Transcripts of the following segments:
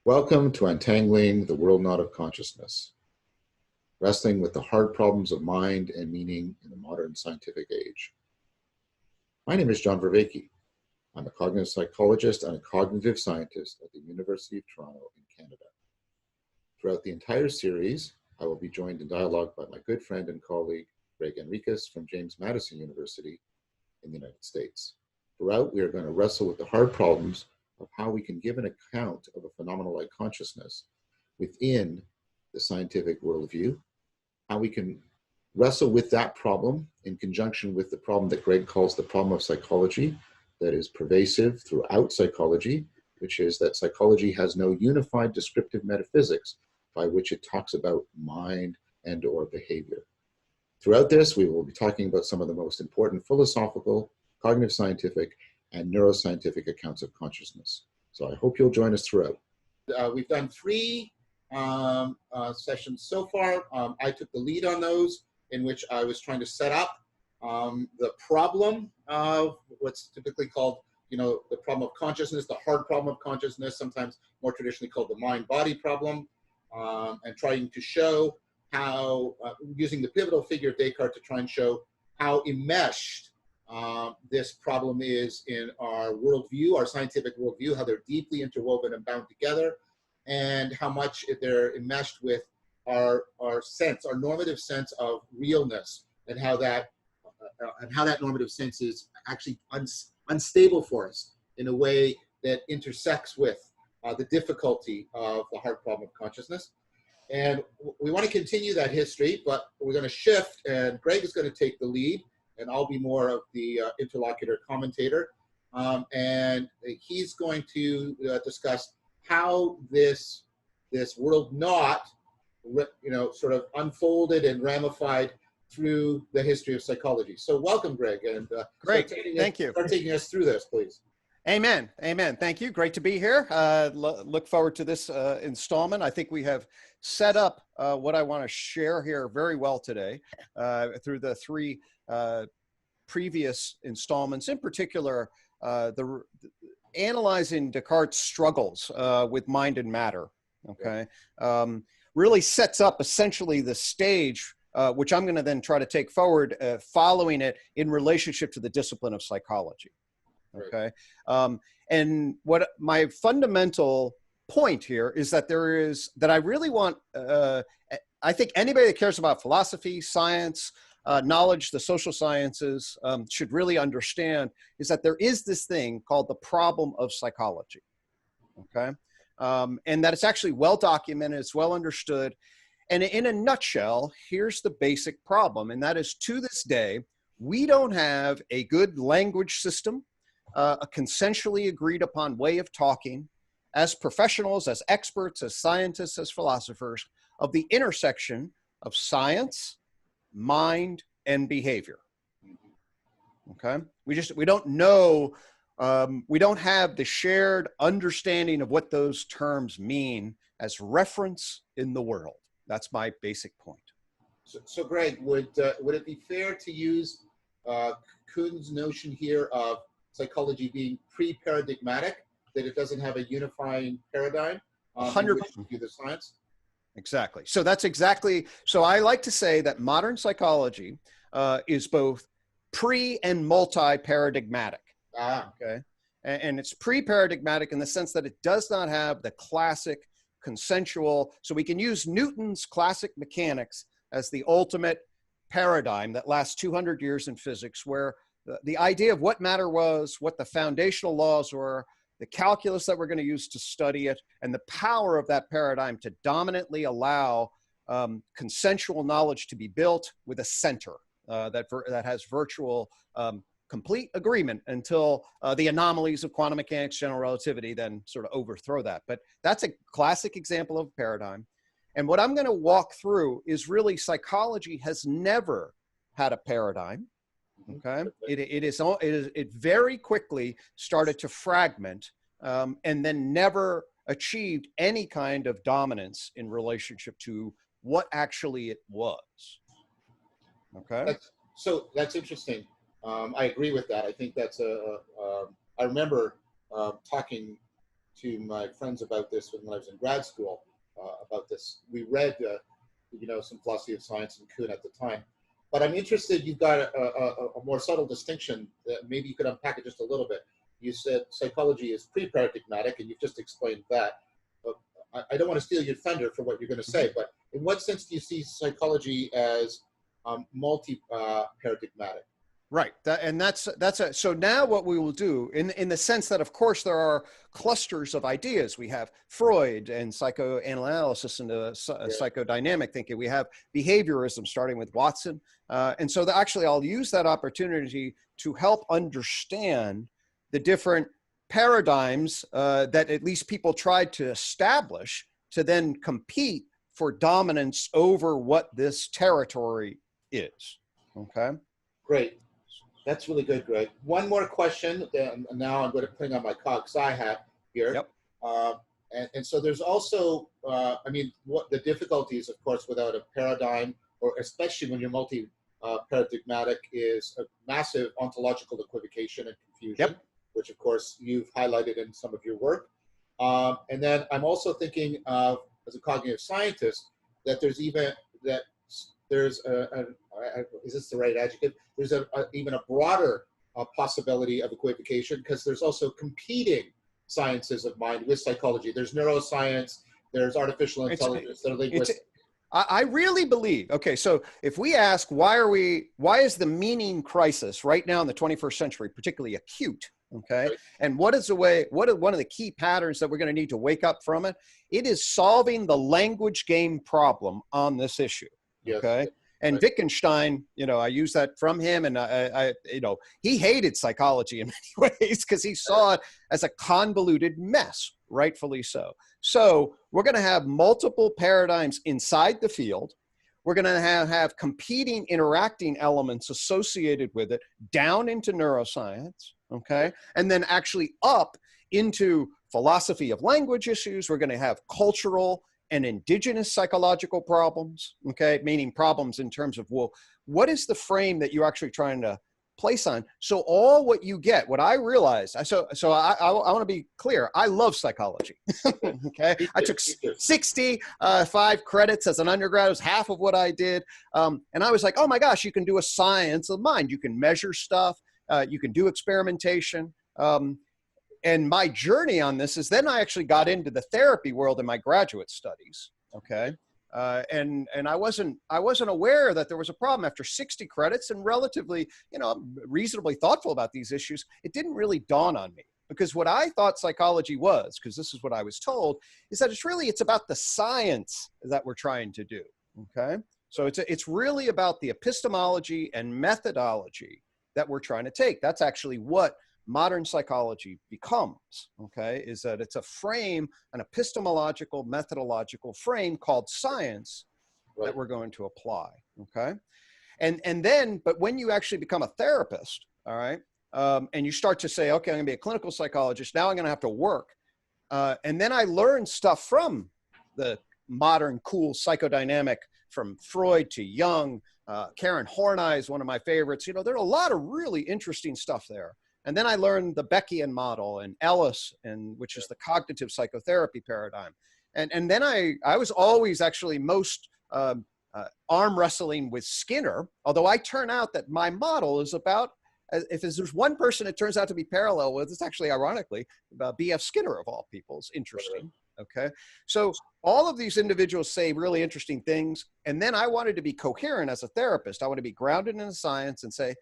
Welcome to Untangling the Worldknot of Consciousness, wrestling with the hard problems of mind and meaning in the modern scientific age. My name is John Vervaeke. I'm a cognitive psychologist and a cognitive scientist at the University of Toronto in Canada. Throughout the entire series, I will be joined in dialogue by my good friend and colleague, Gregg Henriques from James Madison University in the United States. Throughout, we are going to wrestle with the hard problems of how we can give an account of a phenomenon like consciousness within the scientific worldview, how we can wrestle with that problem in conjunction with the problem that Gregg calls the problem of psychology that is pervasive throughout psychology, which is that psychology has no unified descriptive metaphysics by which it talks about mind and or behavior. Throughout this, we will be talking about some of the most important philosophical, cognitive scientific, and neuroscientific accounts of consciousness. So I hope you'll join us throughout. We've done three sessions so far. I took the lead on those, in which I was trying to set up the problem of what's typically called, the problem of consciousness, the hard problem of consciousness, sometimes more traditionally called the mind-body problem, and trying to show how, using the pivotal figure of Descartes to try and show how enmeshed this problem is in our worldview, our scientific worldview, how they're deeply interwoven and bound together, and how much they're enmeshed with our sense, our normative sense of realness, and how that normative sense is actually unstable for us in a way that intersects with the difficulty of the hard problem of consciousness. And we want to continue that history, but we're going to shift, and Gregg is going to take the lead, and I'll be more of the interlocutor commentator. And he's going to discuss how this Worldknot, sort of unfolded and ramified through the history of psychology. So welcome, Gregg. And great, thank you. Start taking us through this, please. Amen, amen. Thank you. Great to be here. Look forward to this installment. I think we have set up what I want to share here very well today through the three previous installments, in particular, analyzing Descartes' struggles with mind and matter, okay? Really sets up essentially the stage, which I'm going to then try to take forward following it in relationship to the discipline of psychology, okay? And what my fundamental point here is that I really want, I think anybody that cares about philosophy, science, knowledge, the social sciences should really understand is that there is this thing called the problem of psychology, okay? And that it's actually well documented, it's well understood. And in a nutshell, here's the basic problem. And that is, to this day, we don't have a good language system, a consensually agreed upon way of talking as professionals, as experts, as scientists, as philosophers of the intersection of science, mind, and behavior. Okay, we don't know, we don't have the shared understanding of what those terms mean as reference in the world. That's my basic point. So Gregg, would it be fair to use Kuhn's notion here of psychology being pre-paradigmatic, that it doesn't have a unifying paradigm 100% to do the science? Exactly. So that's exactly, so I like to say that modern psychology is both pre and multi-paradigmatic. Okay. And it's pre-paradigmatic in the sense that it does not have the classic consensual, so we can use Newton's classic mechanics as the ultimate paradigm that lasts 200 years in physics, where the idea of what matter was, what the foundational laws were, the calculus that we're going to use to study it, and the power of that paradigm to dominantly allow consensual knowledge to be built with a center that has virtual complete agreement until the anomalies of quantum mechanics, general relativity then sort of overthrow that. But that's a classic example of a paradigm. And what I'm going to walk through is really psychology has never had a paradigm. Okay, it very quickly started to fragment and then never achieved any kind of dominance in relationship to what actually it was. Okay, that's interesting. I agree with that. I think that's I remember talking to my friends about this when I was in grad school about this. We read, some philosophy of science and Kuhn at the time. But I'm interested, you've got a more subtle distinction that maybe you could unpack it just a little bit. You said psychology is pre-paradigmatic, and you've just explained that. But I don't want to steal your thunder for what you're going to say, but in what sense do you see psychology as multi-paradigmatic? Right. So now what we will do in the sense that, of course, there are clusters of ideas. We have Freud and psychoanalysis and psychodynamic thinking. We have behaviorism starting with Watson. And so actually I'll use that opportunity to help understand the different paradigms that at least people tried to establish to then compete for dominance over what this territory is. Okay. Great. That's really good, Greg. One more question, and now I'm going to put on my CogSci hat here. Yep. And so there's also, what the difficulties, of course, without a paradigm, or especially when you're multi-paradigmatic, is a massive ontological equivocation and confusion, which, of course, you've highlighted in some of your work. And then I'm also thinking of, as a cognitive scientist, that there's even is this the right adjective? There's even a broader possibility of equivocation, because there's also competing sciences of mind with psychology. There's neuroscience, there's artificial intelligence, there's linguistics. I really believe, okay, so if we ask why is the meaning crisis right now in the 21st century particularly acute, okay? Right. And what is one of the key patterns that we're going to need to wake up from it? It is solving the language game problem on this issue, okay? Yes. And right. Wittgenstein, I use that from him, and he hated psychology in many ways because he saw it as a convoluted mess, rightfully so. So we're going to have multiple paradigms inside the field. We're going to have competing, interacting elements associated with it down into neuroscience, okay? And then actually up into philosophy of language issues. We're going to have cultural and indigenous psychological problems, okay? Meaning problems in terms of, well, what is the frame that you're actually trying to place on? So all what you get, what I realized, so I want to be clear, I love psychology, okay? I took 65 credits as an undergrad. It was half of what I did. And I was like, oh my gosh, you can do a science of mind. You can measure stuff. You can do experimentation. And my journey on this is then I actually got into the therapy world in my graduate studies, okay? And I wasn't aware that there was a problem after 60 credits and relatively, reasonably thoughtful about these issues. It didn't really dawn on me, because what I thought psychology was, because this is what I was told, is that it's about the science that we're trying to do, okay? So it's really about the epistemology and methodology that we're trying to take. That's actually what modern psychology becomes, okay, is that it's a frame, an epistemological, methodological frame called science that we're going to apply, okay? And then, but when you actually become a therapist, all right, and you start to say, okay, I'm gonna be a clinical psychologist, now I'm gonna have to work. And then I learned stuff from the modern cool psychodynamic, from Freud to Jung. Karen Horney is one of my favorites. There are a lot of really interesting stuff there. And then I learned the Beckian model and Ellis, which is the cognitive psychotherapy paradigm. And then I was always actually most arm wrestling with Skinner, although I turn out that my model is about, if there's one person it turns out to be parallel with, it's actually ironically B.F. Skinner of all people. It's interesting, okay? So all of these individuals say really interesting things. And then I wanted to be coherent as a therapist. I want to be grounded in the science and say,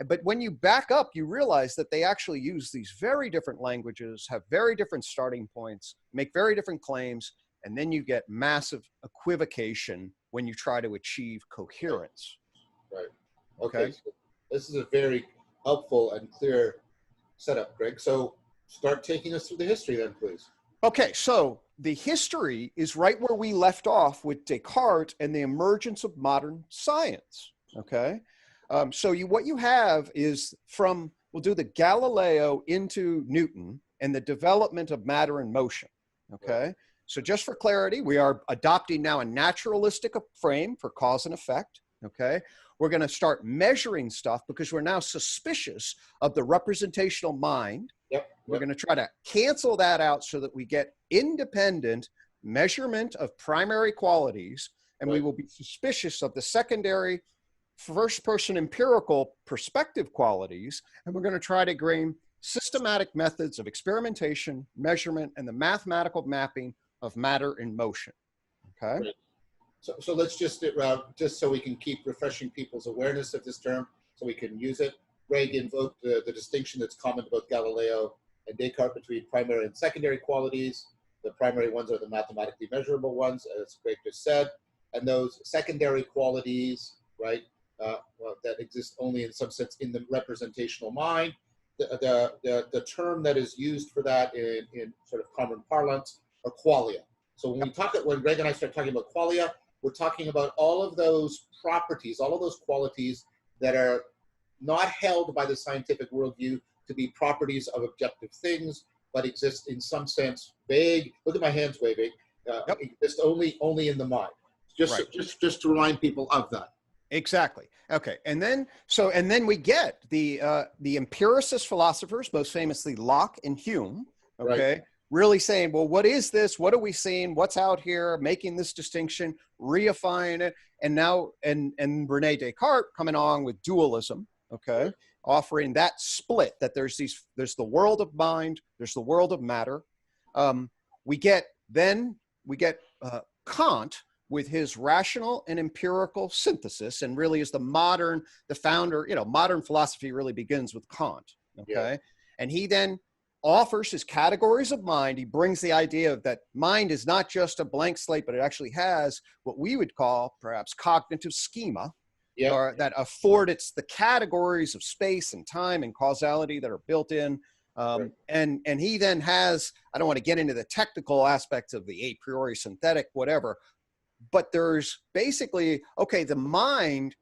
but when you back up, you realize that they actually use these very different languages, have very different starting points, make very different claims, and then you get massive equivocation when you try to achieve coherence. Right. Okay. So this is a very helpful and clear setup, Greg. So start taking us through the history then, please. Okay, so the history is right where we left off with Descartes and the emergence of modern science, okay? So what you have is we'll do the Galileo into Newton and the development of matter and motion, okay? Right. So just for clarity, we are adopting now a naturalistic frame for cause and effect, okay? We're gonna start measuring stuff because we're now suspicious of the representational mind, Yep. We're going to try to cancel that out so that we get independent measurement of primary qualities, and we will be suspicious of the secondary first-person empirical perspective qualities, and we're going to try to gain systematic methods of experimentation, measurement, and the mathematical mapping of matter in motion. Okay. Right. So let's just so we can keep refreshing people's awareness of this term, so we can use it. Gregg invoked the distinction that's common to both Galileo and Descartes between primary and secondary qualities. The primary ones are the mathematically measurable ones, as Gregg just said, and those secondary qualities, right, that exist only in some sense in the representational mind. The term that is used for that in sort of common parlance are qualia. So when Gregg and I start talking about qualia, we're talking about all of those properties, all of those qualities that are not held by the scientific worldview to be properties of objective things, but exist in some sense vague. Look at my hands waving. Exist only in the mind. Just to remind people of that. Exactly. Okay. And then we get the empiricist philosophers, most famously Locke and Hume. Okay. Right. Really saying, well, what is this? What are we seeing? What's out here? Making this distinction, reifying it. And now, and Rene Descartes coming on with dualism. Okay. Right. Offering that split that there's the world of mind, there's the world of matter. We get Kant with his rational and empirical synthesis, and really is the founder, modern philosophy really begins with Kant. Okay. Yeah. And he then offers his categories of mind. He brings the idea of that mind is not just a blank slate, but it actually has what we would call perhaps cognitive schema, or that afford it's the categories of space and time and causality that are built in. And he then has, I don't want to get into the technical aspects of the a priori synthetic, whatever, but there's basically, okay, the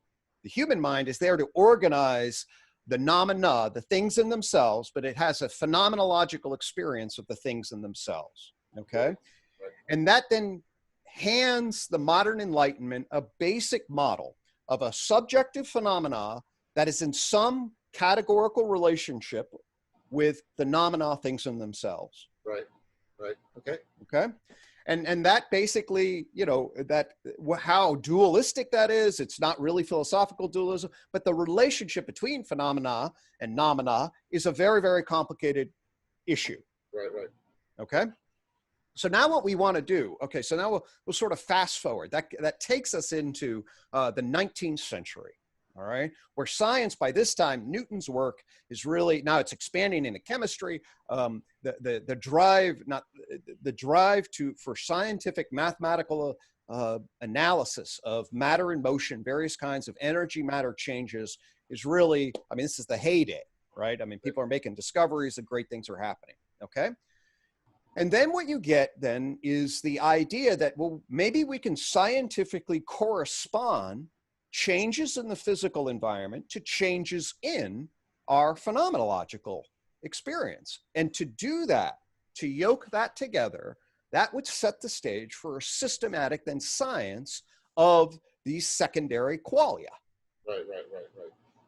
human mind is there to organize the nomina, the things in themselves, but it has a phenomenological experience of the things in themselves, okay? Right. And that then hands the modern Enlightenment a basic model of a subjective phenomena that is in some categorical relationship with the nomina, things in themselves. Right, okay. Okay. And that basically, that how dualistic that is, it's not really philosophical dualism, but the relationship between phenomena and nomina is a very, very complicated issue. Right. Okay. So now what we want to do, okay, so now we'll sort of fast forward. That takes us into the 19th century. All right, where science by this time, Newton's work is really, now it's expanding into chemistry. The drive for scientific mathematical analysis of matter in motion, various kinds of energy matter changes is really, this is the heyday, right? People are making discoveries and great things are happening. Okay. And then what you get then is the idea that, well, maybe we can scientifically correspond changes in the physical environment to changes in our phenomenological experience. And to do that, to yoke that together, that would set the stage for a systematic then science of these secondary qualia. Right.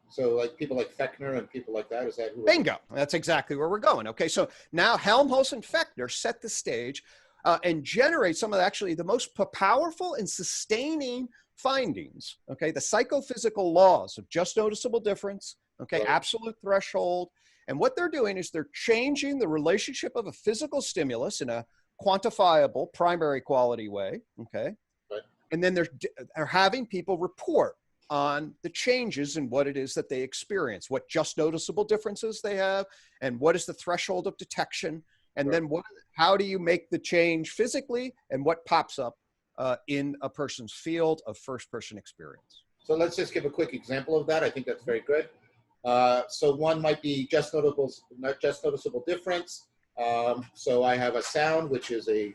So like people like Fechner and people like that, is that who? Bingo. That's exactly where we're going. Okay, so now Helmholtz and Fechner set the stage and generate some of actually the most powerful and sustaining findings. Okay, the psychophysical laws of just noticeable difference, okay, right. Absolute threshold. And what they're doing is they're changing the relationship of a physical stimulus in a quantifiable primary quality way, okay? Right. And then they're having people report on the changes in what it is that they experience, what just noticeable differences they have, and what is the threshold of detection, and right. Then how do you make the change physically, and what pops up in a person's field of first-person experience. So let's just give a quick example of that. I think that's very good. So one might be just noticeable difference. So I have a sound, which is a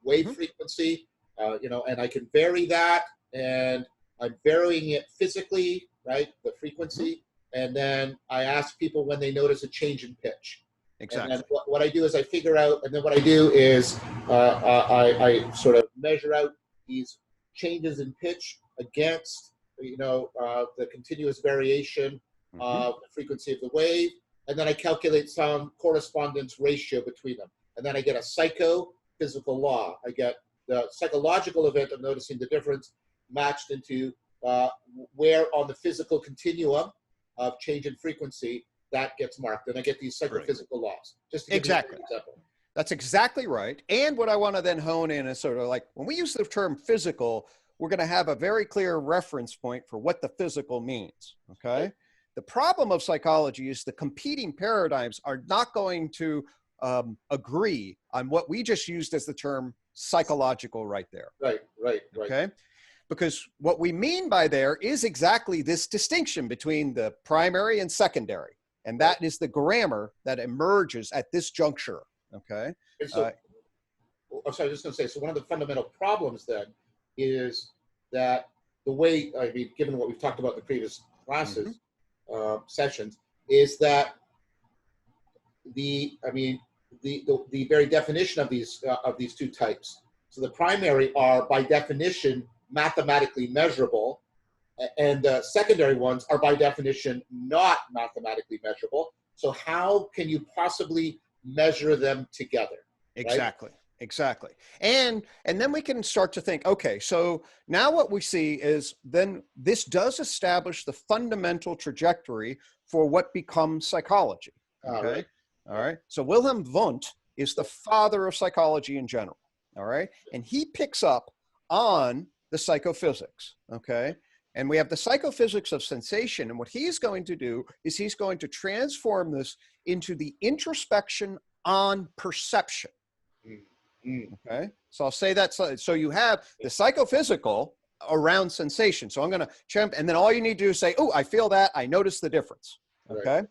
wave mm-hmm. frequency, and I can vary that, and I'm varying it physically, right? The frequency, mm-hmm. and then I ask people when they notice a change in pitch. Exactly. And then what I do is I figure out, and then what I do is I sort of measure out these changes in pitch against, the continuous variation mm-hmm. of the frequency of the wave. and then I calculate some correspondence ratio between them. And then I get a psychophysical law. I get the psychological event of noticing the difference matched into where on the physical continuum of change in frequency that gets marked. And I get these psychophysical laws. Just to give you an example. That's exactly right. And what I want to then hone in is sort of like, when we use the term physical, we're going to have a very clear reference point for what the physical means, okay? Right. The problem of psychology is the competing paradigms are not going to agree on what we just used as the term psychological right there. Right. Okay? Because what we mean by there is exactly this distinction between the primary and secondary. And that is the grammar that emerges at this juncture. Okay. And so, I'm sorry, I was just going to say, so one of the fundamental problems then is that the way, I mean, given what we've talked about in the previous classes, sessions, is that the very definition of these two types. So the primary are by definition mathematically measurable, and the secondary ones are by definition not mathematically measurable. So how can you possibly measure them together? Exactly. Right? Exactly. And then we can start to think, okay, so now what we see is then this does establish the fundamental trajectory for what becomes psychology. Okay. All right. So Wilhelm Wundt is the father of psychology in general. All right. And he picks up on the psychophysics. Okay. And we have the psychophysics of sensation. And what he's going to do is he's going to transform this into the introspection on perception. Okay. So I'll say that. So you have the psychophysical around sensation. So I'm going to jump, and then all you need to do is say, oh, I feel that. I notice the difference. Okay.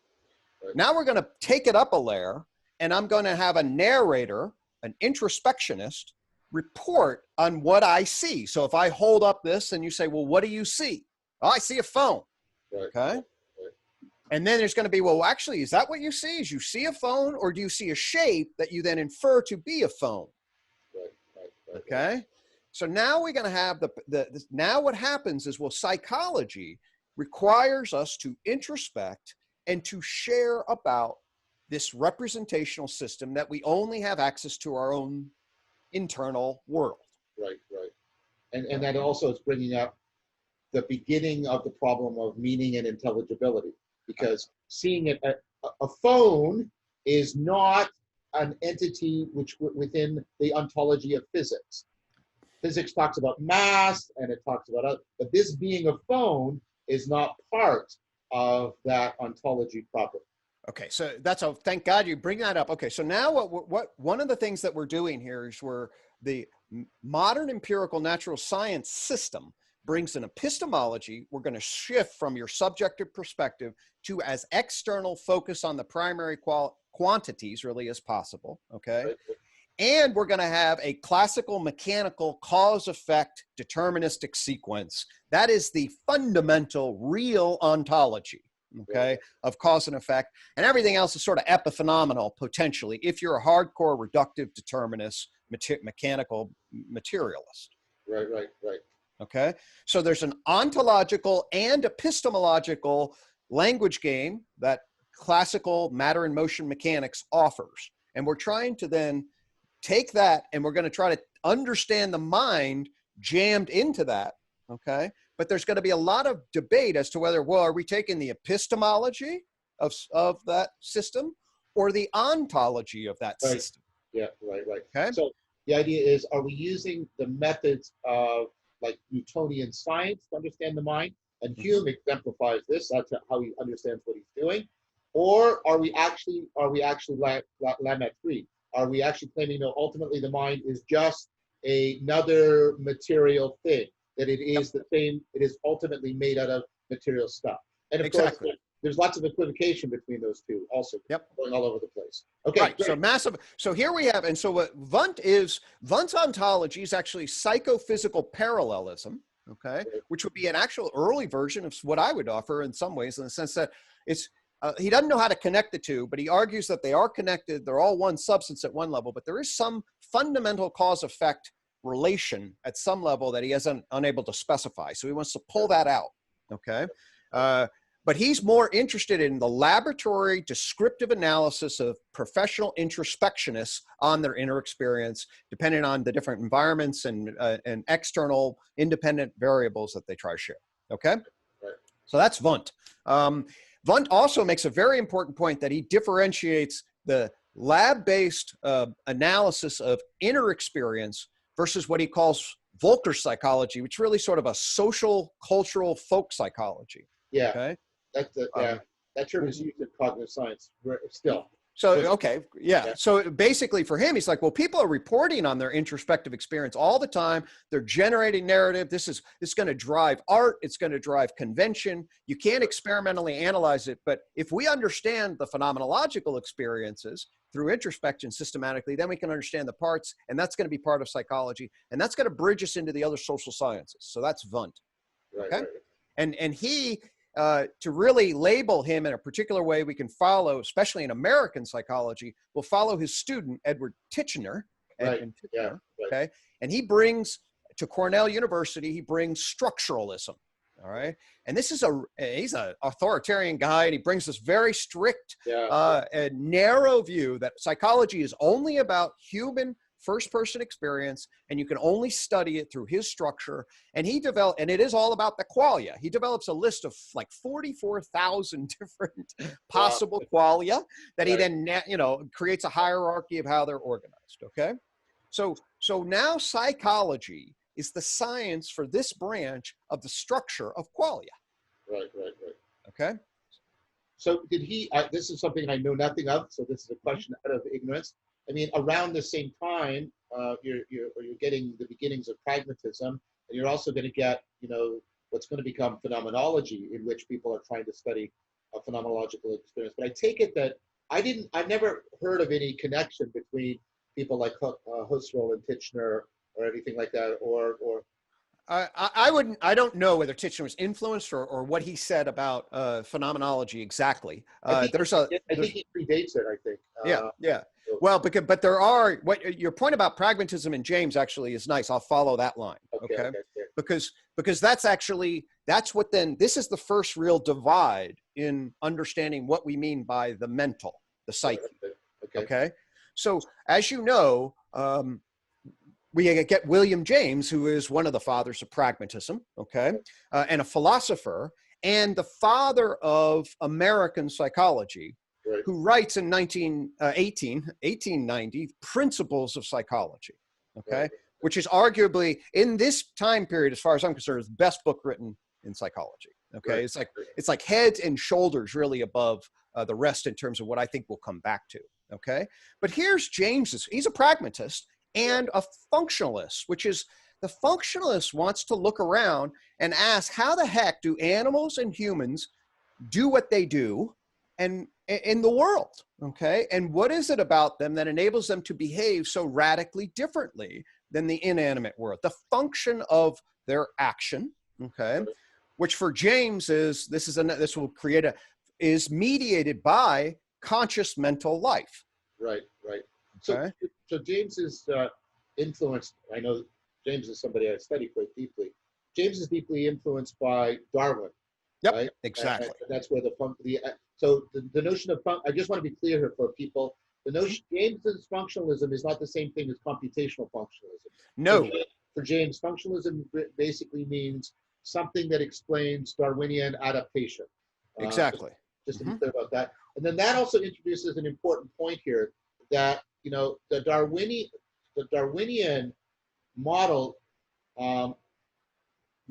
Right. Now we're going to take it up a layer, and I'm going to have a narrator, an introspectionist, report on what I see. So if I hold up this and you say, well, what do you see? Oh, I see a phone. Right. Okay. Right. And then there's going to be, well, actually, is that what you see? Is you see a phone, or do you see a shape that you then infer to be a phone? Right. Okay. So now we're going to have now what happens is, well, psychology requires us to introspect and to share about this representational system that we only have access to our own internal world. Right. And that also is bringing up the beginning of the problem of meaning and intelligibility, because seeing it, a phone is not an entity which within the ontology of physics. Physics talks about mass and it talks about other, but this being a phone is not part of that ontology proper. Okay, so thank God you bring that up. Okay, so now what one of the things that we're doing here is the modern empirical natural science system brings an epistemology. We're going to shift from your subjective perspective to as external focus on the primary quantities really as possible, okay? Right. And we're going to have a classical mechanical cause-effect deterministic sequence. That is the fundamental real ontology, okay, of cause and effect. And everything else is sort of epiphenomenal, potentially, if you're a hardcore reductive determinist, mechanical materialist. Right. Okay, so there's an ontological and epistemological language game that classical matter and motion mechanics offers. And we're trying to then take that and we're going to try to understand the mind jammed into that, okay? But there's going to be a lot of debate as to whether, well, are we taking the epistemology of that system or the ontology of that system? Yeah, right. Okay. So the idea is, are we using the methods of like Newtonian science to understand the mind? And Hume exemplifies this. That's how he understands what he's doing. Or are we actually like Lametre? Are we actually claiming that ultimately the mind is just another material thing, that it is the same, it is ultimately made out of material stuff? And of course, there's lots of equivocation between those two also, going all over the place. Okay, right, great. So here we have, and so what Wundt's ontology is actually psychophysical parallelism, okay, which would be an actual early version of what I would offer in some ways, in the sense that it's, he doesn't know how to connect the two, but he argues that they are connected. They're all one substance at one level, but there is some fundamental cause-effect relation at some level that he isn't unable to specify. So he wants to pull that out, okay? But but he's more interested in the laboratory descriptive analysis of professional introspectionists on their inner experience, depending on the different environments and external independent variables that they try to share. Okay, Right. So that's Wundt. Wundt also makes a very important point that he differentiates the lab-based analysis of inner experience versus what he calls Volcker psychology, which is really sort of a social, cultural folk psychology. Yeah. Okay. That's that term is used in cognitive science still. So, okay, yeah. So basically for him, he's like, well, people are reporting on their introspective experience all the time. They're generating narrative. This is going to drive art. It's going to drive convention. You can't experimentally analyze it. But if we understand the phenomenological experiences through introspection systematically, then we can understand the parts. And that's going to be part of psychology. And that's going to bridge us into the other social sciences. So that's Wundt. Right, okay? right. And he, to really label him in a particular way we can follow, especially in American psychology, we'll follow his student, Edward Titchener. Right. Titchener, Yeah, right. okay? And he brings, to Cornell University, he brings structuralism, all right? And this is he's an authoritarian guy, and he brings this very strict, a narrow view that psychology is only about human first-person experience, and you can only study it through his structure. And he developed, and it is all about the qualia. He develops a list of like 44,000 different possible qualia that he then, creates a hierarchy of how they're organized. Okay, so now psychology is the science for this branch of the structure of qualia. Right. Okay. So did he? This is something I know nothing of. So this is a question out of ignorance. I mean, around the same time, you're getting the beginnings of pragmatism, and you're also going to get, what's going to become phenomenology, in which people are trying to study a phenomenological experience. But I take it that I've never heard of any connection between people like Husserl and Titchener or anything like that, or I don't know whether Titchener was influenced or what he said about phenomenology exactly. I think he predates it. I think. Yeah. Well, but there are, your point about pragmatism in James actually is nice. I'll follow that line. Okay. Because that's what then, this is the first real divide in understanding what we mean by the mental, the psyche. Okay. So as you know, we get William James, who is one of the fathers of pragmatism, okay, and a philosopher, and the father of American psychology, who writes in 1890, Principles of Psychology, okay, which is arguably, in this time period, as far as I'm concerned, is the best book written in psychology, okay? It's like heads and shoulders really above the rest in terms of what I think we'll come back to, okay? But here's James's, he's a pragmatist and a functionalist, which is, the functionalist wants to look around and ask, how the heck do animals and humans do what they do and in the world, okay? And what is it about them that enables them to behave so radically differently than the inanimate world? The function of their action, okay, which for James is, is mediated by conscious mental life. Right. Okay. So James is influenced. I know James is somebody I study quite deeply. James is deeply influenced by Darwin. Yep, right? exactly. And that's where the notion of I just want to be clear here for people. The notion James's functionalism is not the same thing as computational functionalism. No. For James, functionalism basically means something that explains Darwinian adaptation. Exactly. Just to be clear about that. And then that also introduces an important point here, that the Darwinian model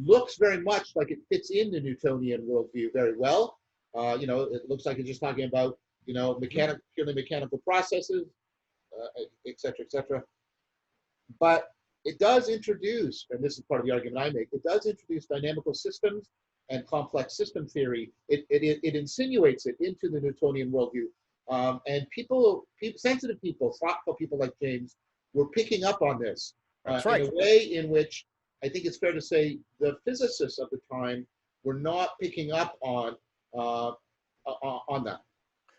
looks very much like it fits in the Newtonian worldview very well. It looks like it's just talking about purely mechanical processes, et cetera. But it does introduce, and this is part of the argument I make, it does introduce dynamical systems and complex system theory. It insinuates it into the Newtonian worldview. And sensitive people, thoughtful people like James, were picking up on this in a way in which I think it's fair to say the physicists of the time were not picking up on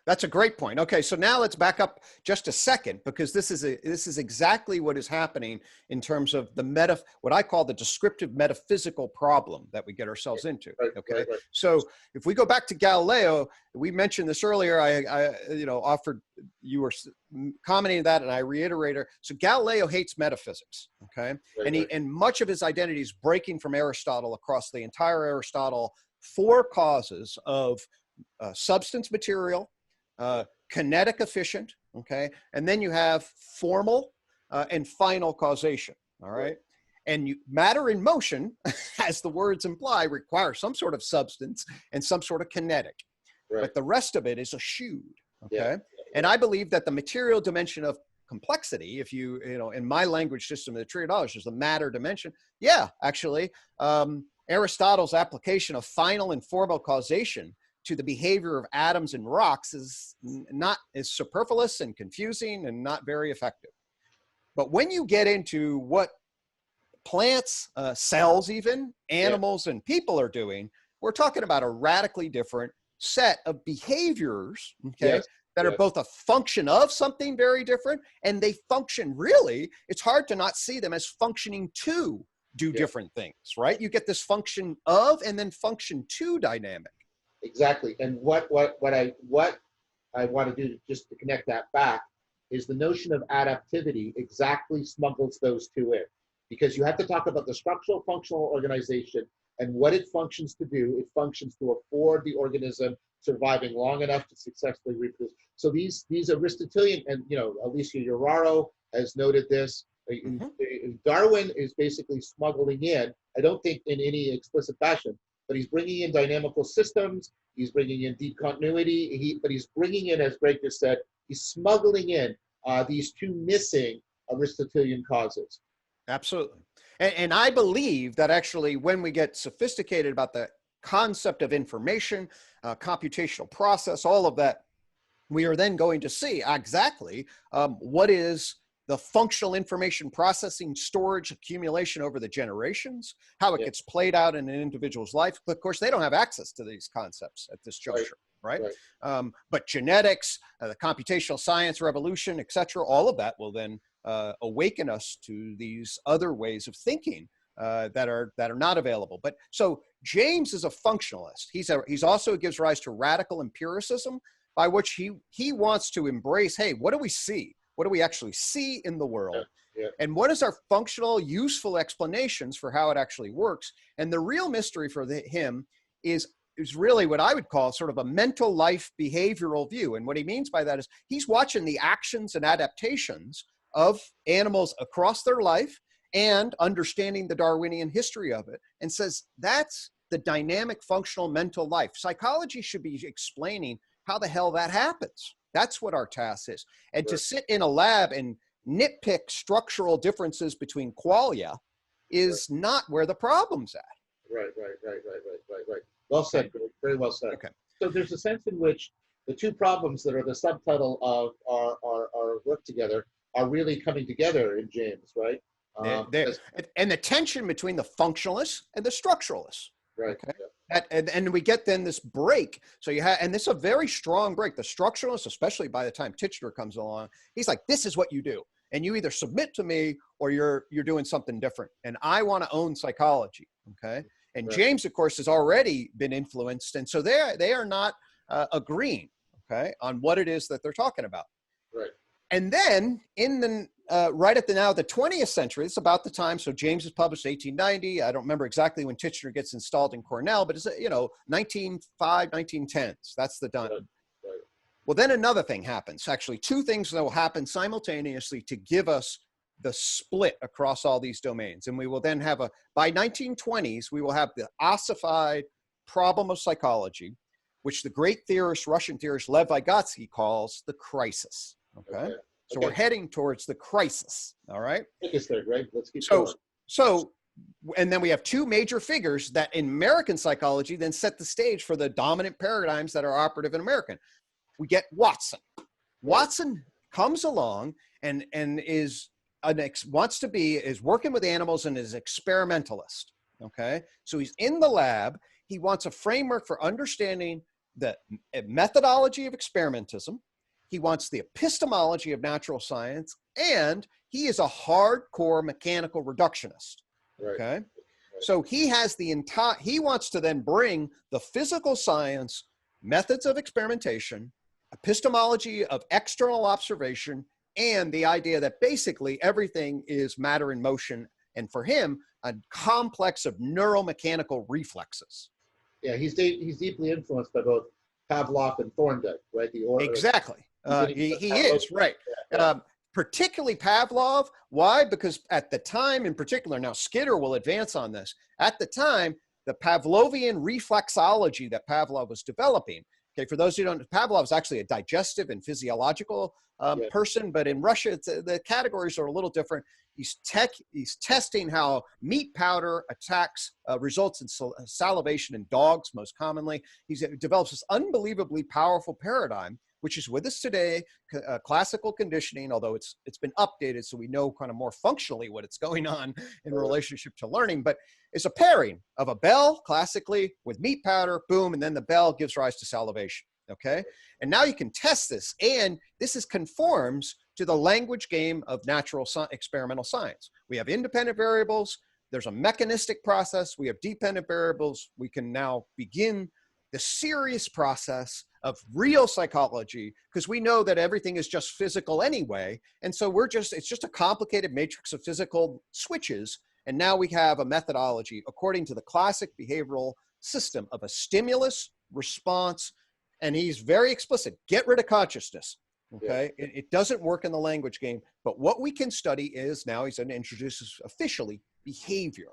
that. That's a great point. Okay, so now let's back up just a second, because this is exactly what is happening in terms of the what I call the descriptive metaphysical problem that we get ourselves into. Okay, so if we go back to Galileo, we mentioned this earlier. I offered, you were commenting that, and I reiterated. So Galileo hates metaphysics. Okay, and much of his identity is breaking from Aristotle across the entire Aristotle. 4 causes of substance material, kinetic efficient, okay? And then you have formal and final causation, all right? And matter in motion, as the words imply, requires some sort of substance and some sort of kinetic. But the rest of it is eschewed, okay? And I believe that the material dimension of complexity, if you know, in my language system of the triadology, is the matter dimension. Yeah, actually, Aristotle's application of final and formal causation to the behavior of atoms and rocks is superfluous and confusing and not very effective. But when you get into what plants, cells, even animals and people are doing, we're talking about a radically different set of behaviors, okay, that are both a function of something very different, and they function, really, it's hard to not see them as functioning to do different things, right? You get this function of and then function to dynamic. Exactly. And what I want to do, just to connect that back, is the notion of adaptivity exactly smuggles those two in, because you have to talk about the structural functional organization and what it functions to do. It functions to afford the organism surviving long enough to successfully reproduce. So these Aristotelian, and Alicia Uraro has noted this. Darwin is basically smuggling in, I don't think in any explicit fashion, but he's bringing in dynamical systems, he's bringing in deep continuity, but he's bringing in, as Gregg just said, he's smuggling in these 2 missing Aristotelian causes. Absolutely. And I believe that actually when we get sophisticated about the concept of information, computational process, all of that, we are then going to see exactly what is the functional information processing, storage, accumulation over the generations, how it gets played out in an individual's life. But of course, they don't have access to these concepts at this juncture, right? But genetics, the computational science revolution, et cetera, all of that will then awaken us to these other ways of thinking that are not available. But so James is a functionalist. He's also gives rise to radical empiricism, by which he wants to embrace, hey, what do we see? What do we actually see in the world? And what is our functional, useful explanations for how it actually works? And the real mystery for him is really what I would call sort of a mental life behavioral view. And what he means by that is he's watching the actions and adaptations of animals across their life and understanding the Darwinian history of it, and says that's the dynamic functional mental life. Psychology should be explaining how the hell that happens. That's what our task is. And to sit in a lab and nitpick structural differences between qualia is not where the problem's at. Right. Well said, very well said. Okay. So there's a sense in which the 2 problems that are the subtitle of our work together are really coming together in James, right? And the tension between the functionalists and the structuralists. Right. Okay? And we get then this break. So you have, and this is a very strong break. The structuralist, especially by the time Titchener comes along, he's like, this is what you do. And you either submit to me or you're doing something different. And I want to own psychology. Okay. And James, of course, has already been influenced. And so they are not agreeing, okay, on what it is that they're talking about. Right. And then in the right at the 20th century, it's about the time. So James is published 1890. I don't remember exactly when Titchener gets installed in Cornell, but it's 1905, 1910s. That's the done. Right. Well, then another thing happens. Actually, 2 things that will happen simultaneously to give us the split across all these domains. And we will then have by 1920s, we will have the ossified problem of psychology, which the great theorist, Russian theorist Lev Vygotsky calls the crisis. Okay. So we're heading towards the crisis. All right. Take us there, Greg. Let's keep going. So, and then we have 2 major figures that in American psychology then set the stage for the dominant paradigms that are operative in American. We get Watson. Watson comes along and is working with animals and is experimentalist. Okay. So he's in the lab. He wants a framework for understanding the methodology of experimentism. He wants the epistemology of natural science, and he is a hardcore mechanical reductionist. Okay. So he has he wants to then bring the physical science, methods of experimentation, epistemology of external observation, and the idea that basically everything is matter in motion. And for him, a complex of neuromechanical reflexes. Yeah, he's deeply influenced by both Pavlov and Thorndike, right? Exactly. He is, right. Particularly Pavlov. Why? Because at the time in particular, now Skinner will advance on this, at the time, the Pavlovian reflexology that Pavlov was developing, okay, for those who don't, Pavlov is actually a digestive and physiological person, but in Russia, the categories are a little different. He's testing how meat powder results in salivation in dogs most commonly. He develops this unbelievably powerful paradigm, which is with us today, classical conditioning, although it's been updated so we know kind of more functionally what it's going on in relationship to learning. But it's a pairing of a bell, classically, with meat powder, boom, and then the bell gives rise to salivation, okay? And now you can test this, and this conforms to the language game of natural experimental science. We have independent variables, there's a mechanistic process, we have dependent variables. We can now begin the serious process of real psychology, because we know that everything is just physical anyway. And so it's just a complicated matrix of physical switches. And now we have a methodology according to the classic behavioral system of a stimulus, response, and he's very explicit, get rid of consciousness. Okay, yeah. It doesn't work in the language game, but what we can study is now he's going to introduce officially behavior.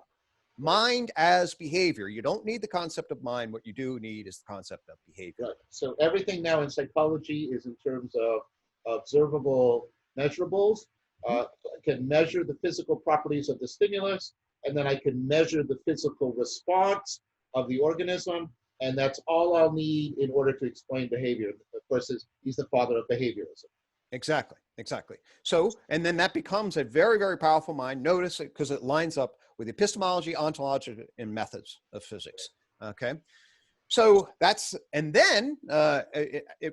Mind as behavior. You don't need the concept of mind. What you do need is the concept of behavior. Right. So everything now in psychology is in terms of observable measurables. I can measure the physical properties of the stimulus, and then I can measure the physical response of the organism, and that's all I'll need in order to explain behavior. Of course, he's the father of behaviorism. Exactly. So, and then that becomes a very, very powerful mind. Notice it because it lines up with epistemology, ontology, and methods of physics. Okay. So and then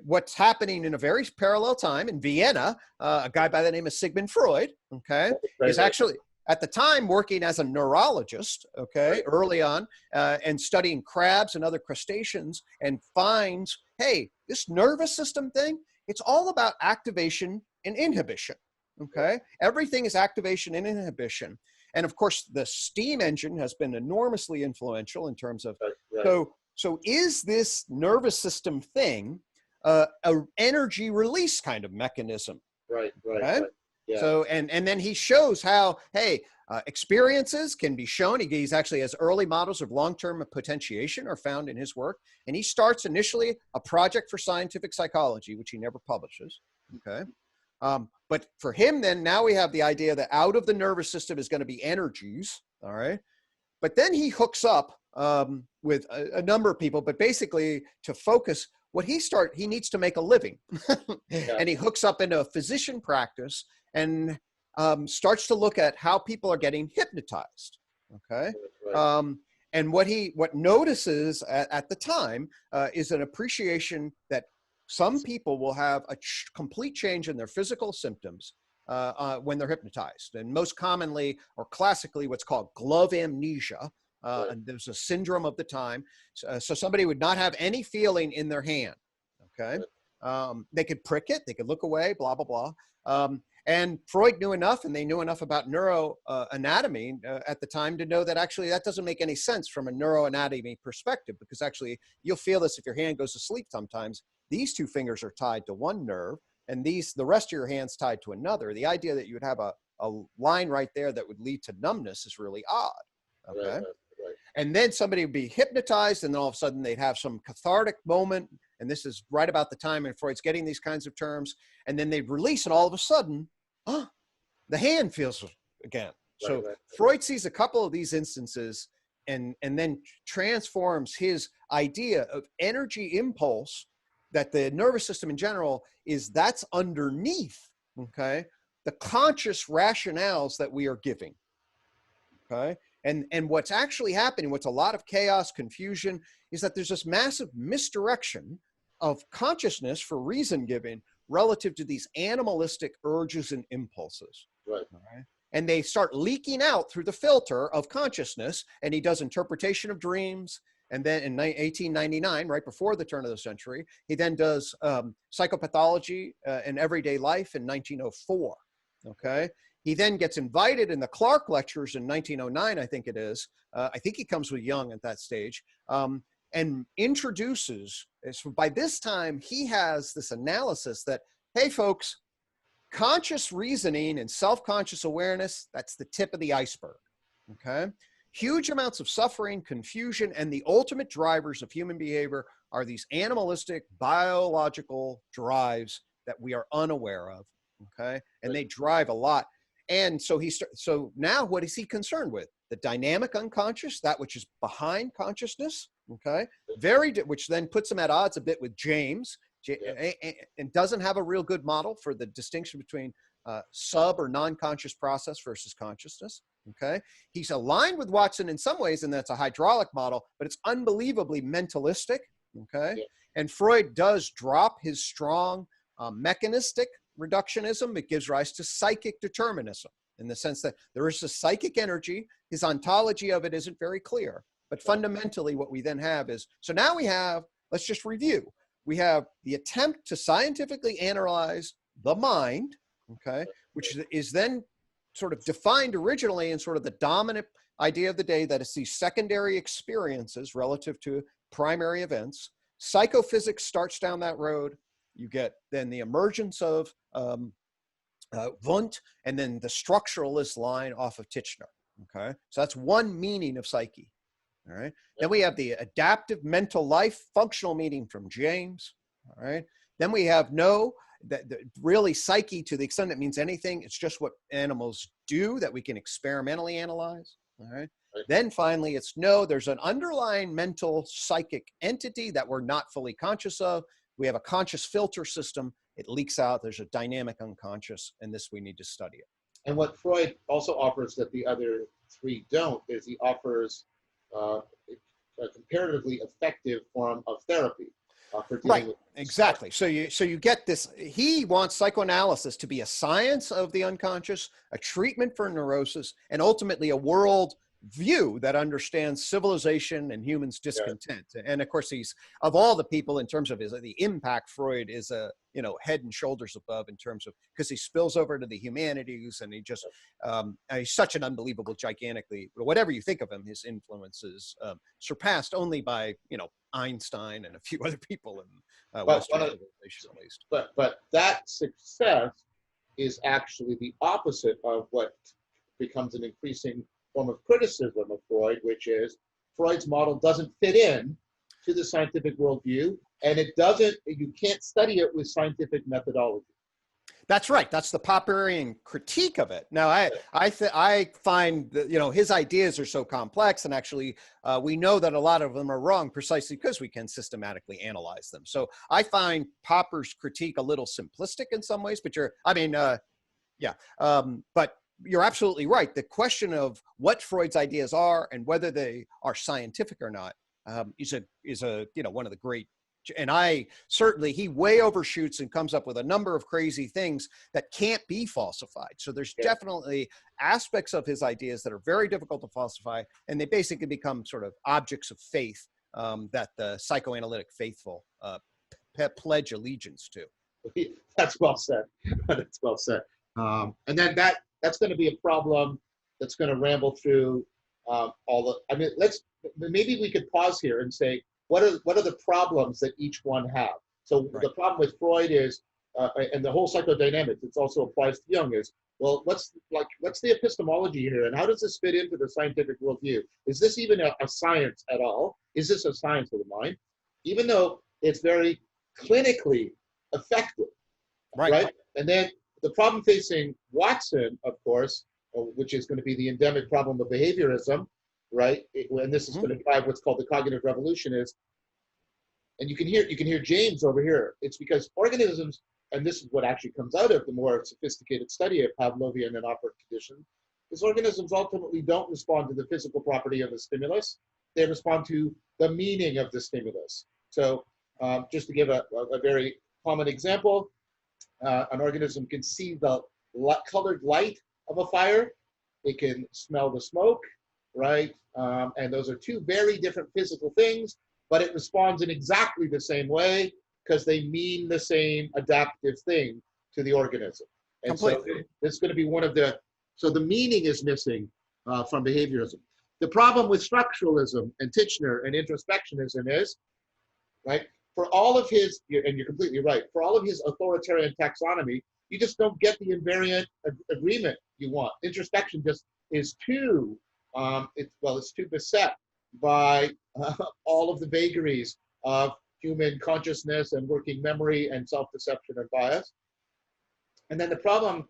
what's happening in a very parallel time in Vienna, a guy by the name of Sigmund Freud, okay, is actually at the time working as a neurologist, okay, early on, and studying crabs and other crustaceans, and finds, hey, this nervous system thing, it's all about activation and inhibition, okay? Everything is activation and inhibition. And of course, the steam engine has been enormously influential in terms of, so is this nervous system thing an energy release kind of mechanism? Right. Yeah. So, and then he shows how, hey, experiences can be shown. He's actually has early models of long-term potentiation are found in his work. And he starts initially a project for scientific psychology, which he never publishes. Okay. But for him, then now we have the idea that out of the nervous system is going to be energies. All right. But then he hooks up with a number of people, but basically to focus he needs to make a living. And he hooks up into a physician practice and starts to look at how people are getting hypnotized. Okay. And what notices at the time is an appreciation that some people will have a complete change in their physical symptoms when they're hypnotized. And most commonly or classically, what's called glove amnesia. And there's a syndrome of the time. So somebody would not have any feeling in their hand. Okay. They could prick it, they could look away, blah, blah, blah. And Freud knew enough, and they knew enough about neuroanatomy at the time to know that actually that doesn't make any sense from a neuroanatomy perspective, because actually you'll feel this if your hand goes to sleep sometimes. These two fingers are tied to one nerve, and the rest of your hand's tied to another. The idea that you would have a line right there that would lead to numbness is really odd. Okay. Right. And then somebody would be hypnotized, and then all of a sudden they'd have some cathartic moment. And this is right about the time when Freud's getting these kinds of terms. And then they'd release, and all of a sudden, the hand feels again. So Freud sees a couple of these instances and then transforms his idea of energy impulse, that the nervous system in general that's underneath, okay, the conscious rationales that we are giving. Okay. And what's actually happening, what's a lot of chaos, confusion, is that there's this massive misdirection of consciousness for reason giving relative to these animalistic urges and impulses. Right. All right? And they start leaking out through the filter of consciousness. And he does interpretation of dreams. And then in 1899, right before the turn of the century, he then does psychopathology in everyday life in 1904. Okay. He then gets invited in the Clark lectures in 1909, I think it is. I think he comes with Jung at that stage, and introduces, so by this time, he has this analysis that, hey, folks, conscious reasoning and self-conscious awareness, that's the tip of the iceberg, okay? Huge amounts of suffering, confusion, and the ultimate drivers of human behavior are these animalistic, biological drives that we are unaware of, okay? And they drive a lot. And so so now what is he concerned with? The dynamic unconscious, that which is behind consciousness, okay? Which then puts him at odds a bit with James, and doesn't have a real good model for the distinction between sub or non-conscious process versus consciousness, okay? He's aligned with Watson in some ways, and that's a hydraulic model, but it's unbelievably mentalistic, okay? And Freud does drop his strong mechanistic reductionism. It gives rise to psychic determinism in the sense that there is a psychic energy. His ontology of it isn't very clear. But fundamentally, what we then have is, so now we have, let's just review. We have the attempt to scientifically analyze the mind, okay, which is then sort of defined originally in sort of the dominant idea of the day that it's these secondary experiences relative to primary events. Psychophysics starts down that road. You get then the emergence of Wundt, and then the structuralist line off of Titchener, okay? So that's one meaning of psyche, all right? Then we have the adaptive mental life functional meaning from James, all right? Then we have that really psyche, to the extent it means anything, it's just what animals do that we can experimentally analyze, all right? Then finally, it's there's an underlying mental psychic entity that we're not fully conscious of. We have a conscious filter system. It leaks out. There's a dynamic unconscious, and this we need to study it. And what Freud also offers that the other three don't is he offers a comparatively effective form of therapy for dealing with exactly. So you get this. He wants psychoanalysis to be a science of the unconscious, a treatment for neurosis, and ultimately a world view that understands civilization and humans' discontent. And of course, he's, of all the people in terms of the impact, Freud is head and shoulders above in terms of, because he spills over to the humanities, and he just he's such an unbelievable, gigantically, whatever you think of him, his influence is surpassed only by Einstein and a few other people in Western civilization, at least. But that success is actually the opposite of what becomes an increasing form of criticism of Freud, which is Freud's model doesn't fit in to the scientific worldview, and you can't study it with scientific methodology. That's right. That's the Popperian critique of it. Now, I find that, his ideas are so complex, and actually we know that a lot of them are wrong precisely because we can systematically analyze them. So I find Popper's critique a little simplistic in some ways, but but you're absolutely right. The question of what Freud's ideas are and whether they are scientific or not is one of the great. And he way overshoots and comes up with a number of crazy things that can't be falsified. So there's definitely aspects of his ideas that are very difficult to falsify, and they basically become sort of objects of faith that the psychoanalytic faithful pledge allegiance to. That's well said. That's well said. And then that's going to be a problem that's going to ramble through maybe we could pause here and say, what are the problems that each one have? So the problem with Freud is, and the whole psychodynamics, it also applies to Jung, is, well, what's the epistemology here, and how does this fit into the scientific worldview? Is this even a science at all? Is this a science of the mind? Even though it's very clinically effective, right? And then the problem facing Watson, of course, which is going to be the endemic problem of behaviorism, right? And this is going to drive what's called the cognitive revolution, and you can hear James over here. It's because organisms, and this is what actually comes out of the more sophisticated study of Pavlovian and operant conditions, because organisms ultimately don't respond to the physical property of the stimulus. They respond to the meaning of the stimulus. So just to give a very common example, an organism can see the colored light of a fire. It can smell the smoke, right? And those are two very different physical things, but it responds in exactly the same way because they mean the same adaptive thing to the organism. And Completely. so it's going to be one of the, so the meaning is missing from behaviorism. The problem with structuralism and Titchener and introspectionism is, right, for all of his, and you're completely right, for all of his authoritarian taxonomy, you just don't get the invariant agreement you want. Introspection just is too, it's too beset by all of the vagaries of human consciousness and working memory and self-deception and bias. And then the problem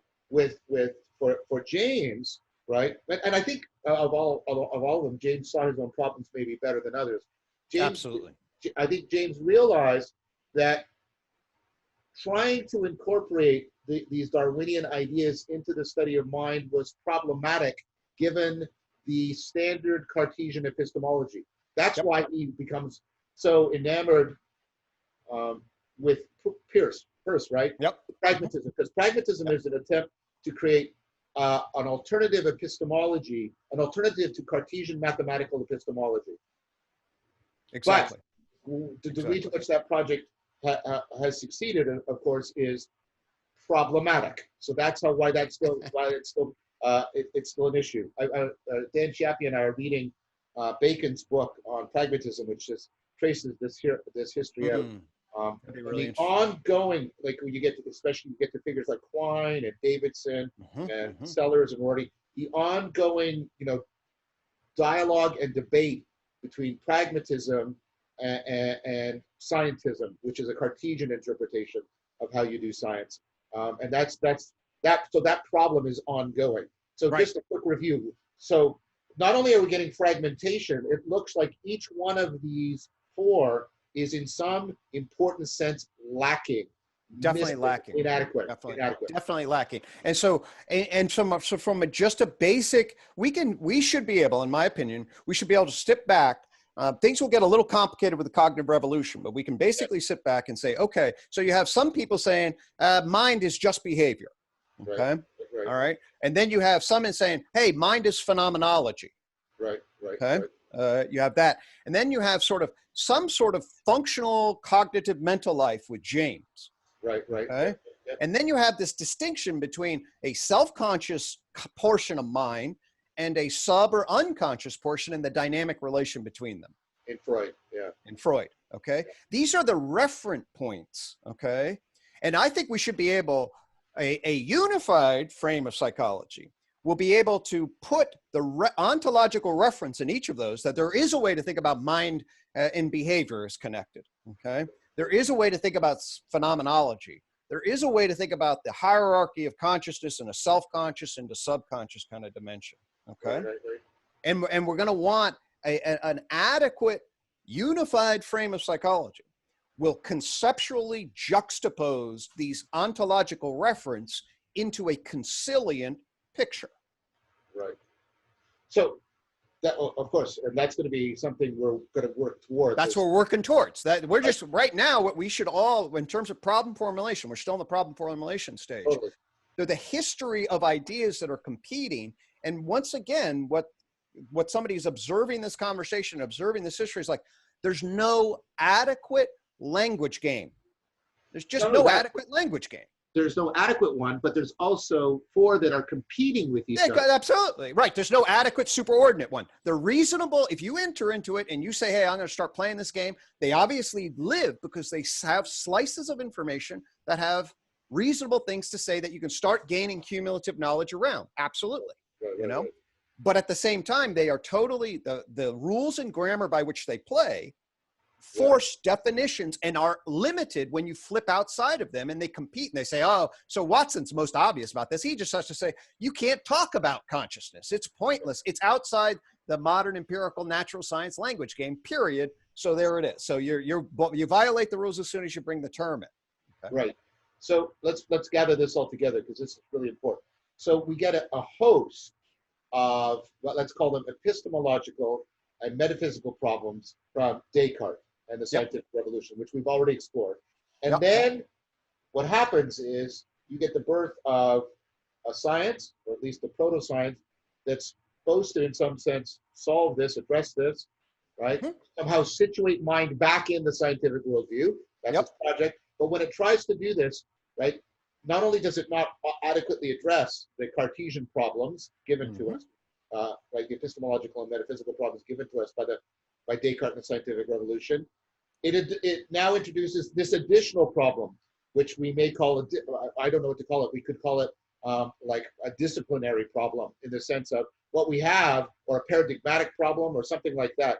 for James, right? And I think of all of them, James saw his own problems maybe better than others. Absolutely. I think James realized that trying to incorporate these Darwinian ideas into the study of mind was problematic given the standard Cartesian epistemology. That's why he becomes so enamored with Peirce, right? Yep. Pragmatism, because pragmatism is an attempt to create an alternative epistemology, an alternative to Cartesian mathematical epistemology. Exactly. But the degree to which that project has succeeded, of course, is problematic. So that's why it's still an issue. Dan Chiappy and I are reading Bacon's book on pragmatism, which just traces this history out. Really the ongoing, like when you get to, especially you get to figures like Quine and Davidson and Sellers and Rorty, the ongoing, dialogue and debate between pragmatism and scientism, which is a Cartesian interpretation of how you do science. And so that problem is ongoing. So just a quick review. So not only are we getting fragmentation, it looks like each one of these four is in some important sense lacking. Definitely lacking. Inadequate. Definitely lacking. And so from just a basic, we should be able, in my opinion, we should be able to step back. Things will get a little complicated with the cognitive revolution, but we can basically sit back and say, okay, so you have some people saying mind is just behavior. Okay. All right. And then you have some saying, hey, mind is phenomenology. Okay. You have that. And then you have some sort of functional cognitive mental life with James. Okay? And then you have this distinction between a self-conscious portion of mind and a sub or unconscious portion and the dynamic relation between them. In Freud, In Freud, okay? These are the referent points, okay? And I think we should be able, a unified frame of psychology will be able to put the ontological reference in each of those, that there is a way to think about mind and behavior as connected, okay? There is a way to think about phenomenology. There is a way to think about the hierarchy of consciousness and a self-conscious and a subconscious kind of dimension, okay? And we're gonna want an adequate, unified frame of psychology will conceptually juxtapose these ontological reference into a conciliant picture. Right. So that, of course, and that's going to be something we're going to work towards. That's what we're working towards. That we're just right now, what we should all, in terms of problem formulation, we're still in the problem formulation stage. Totally. They're the history of ideas that are competing. And once again, what somebody's observing this conversation, observing this history is like, there's no adequate language game. There's just no adequate language game. There's no adequate one, but there's also four that are competing with each other. Absolutely, right. There's no adequate superordinate one. They're reasonable. If you enter into it and you say, hey, I'm going to start playing this game, they obviously live because they have slices of information that have reasonable things to say that you can start gaining cumulative knowledge around. Absolutely, Right. But at the same time, they are totally, the rules and grammar by which they play force definitions and are limited when you flip outside of them and they compete and they say, oh, so Watson's most obvious about this. He just has to say, you can't talk about consciousness. It's pointless. It's outside the modern empirical natural science language game, period. So there it is. So you violate the rules as soon as you bring the term in. Okay? Right. So let's gather this all together because this is really important. So we get a host of, well, let's call them epistemological and metaphysical problems from Descartes and the Yep. scientific revolution, which we've already explored. And Yep. then what happens is you get the birth of a science, or at least a proto-science, that's supposed to, in some sense, solve this, address this, right? Mhm. Somehow situate mind back in the scientific worldview. That's Yep. its project. But when it tries to do this, right, not only does it not adequately address the Cartesian problems given to us, like the epistemological and metaphysical problems given to us by Descartes and the scientific revolution, it now introduces this additional problem, which we may call it, I don't know what to call it. We could call it like a disciplinary problem, in the sense of what we have, or a paradigmatic problem or something like that.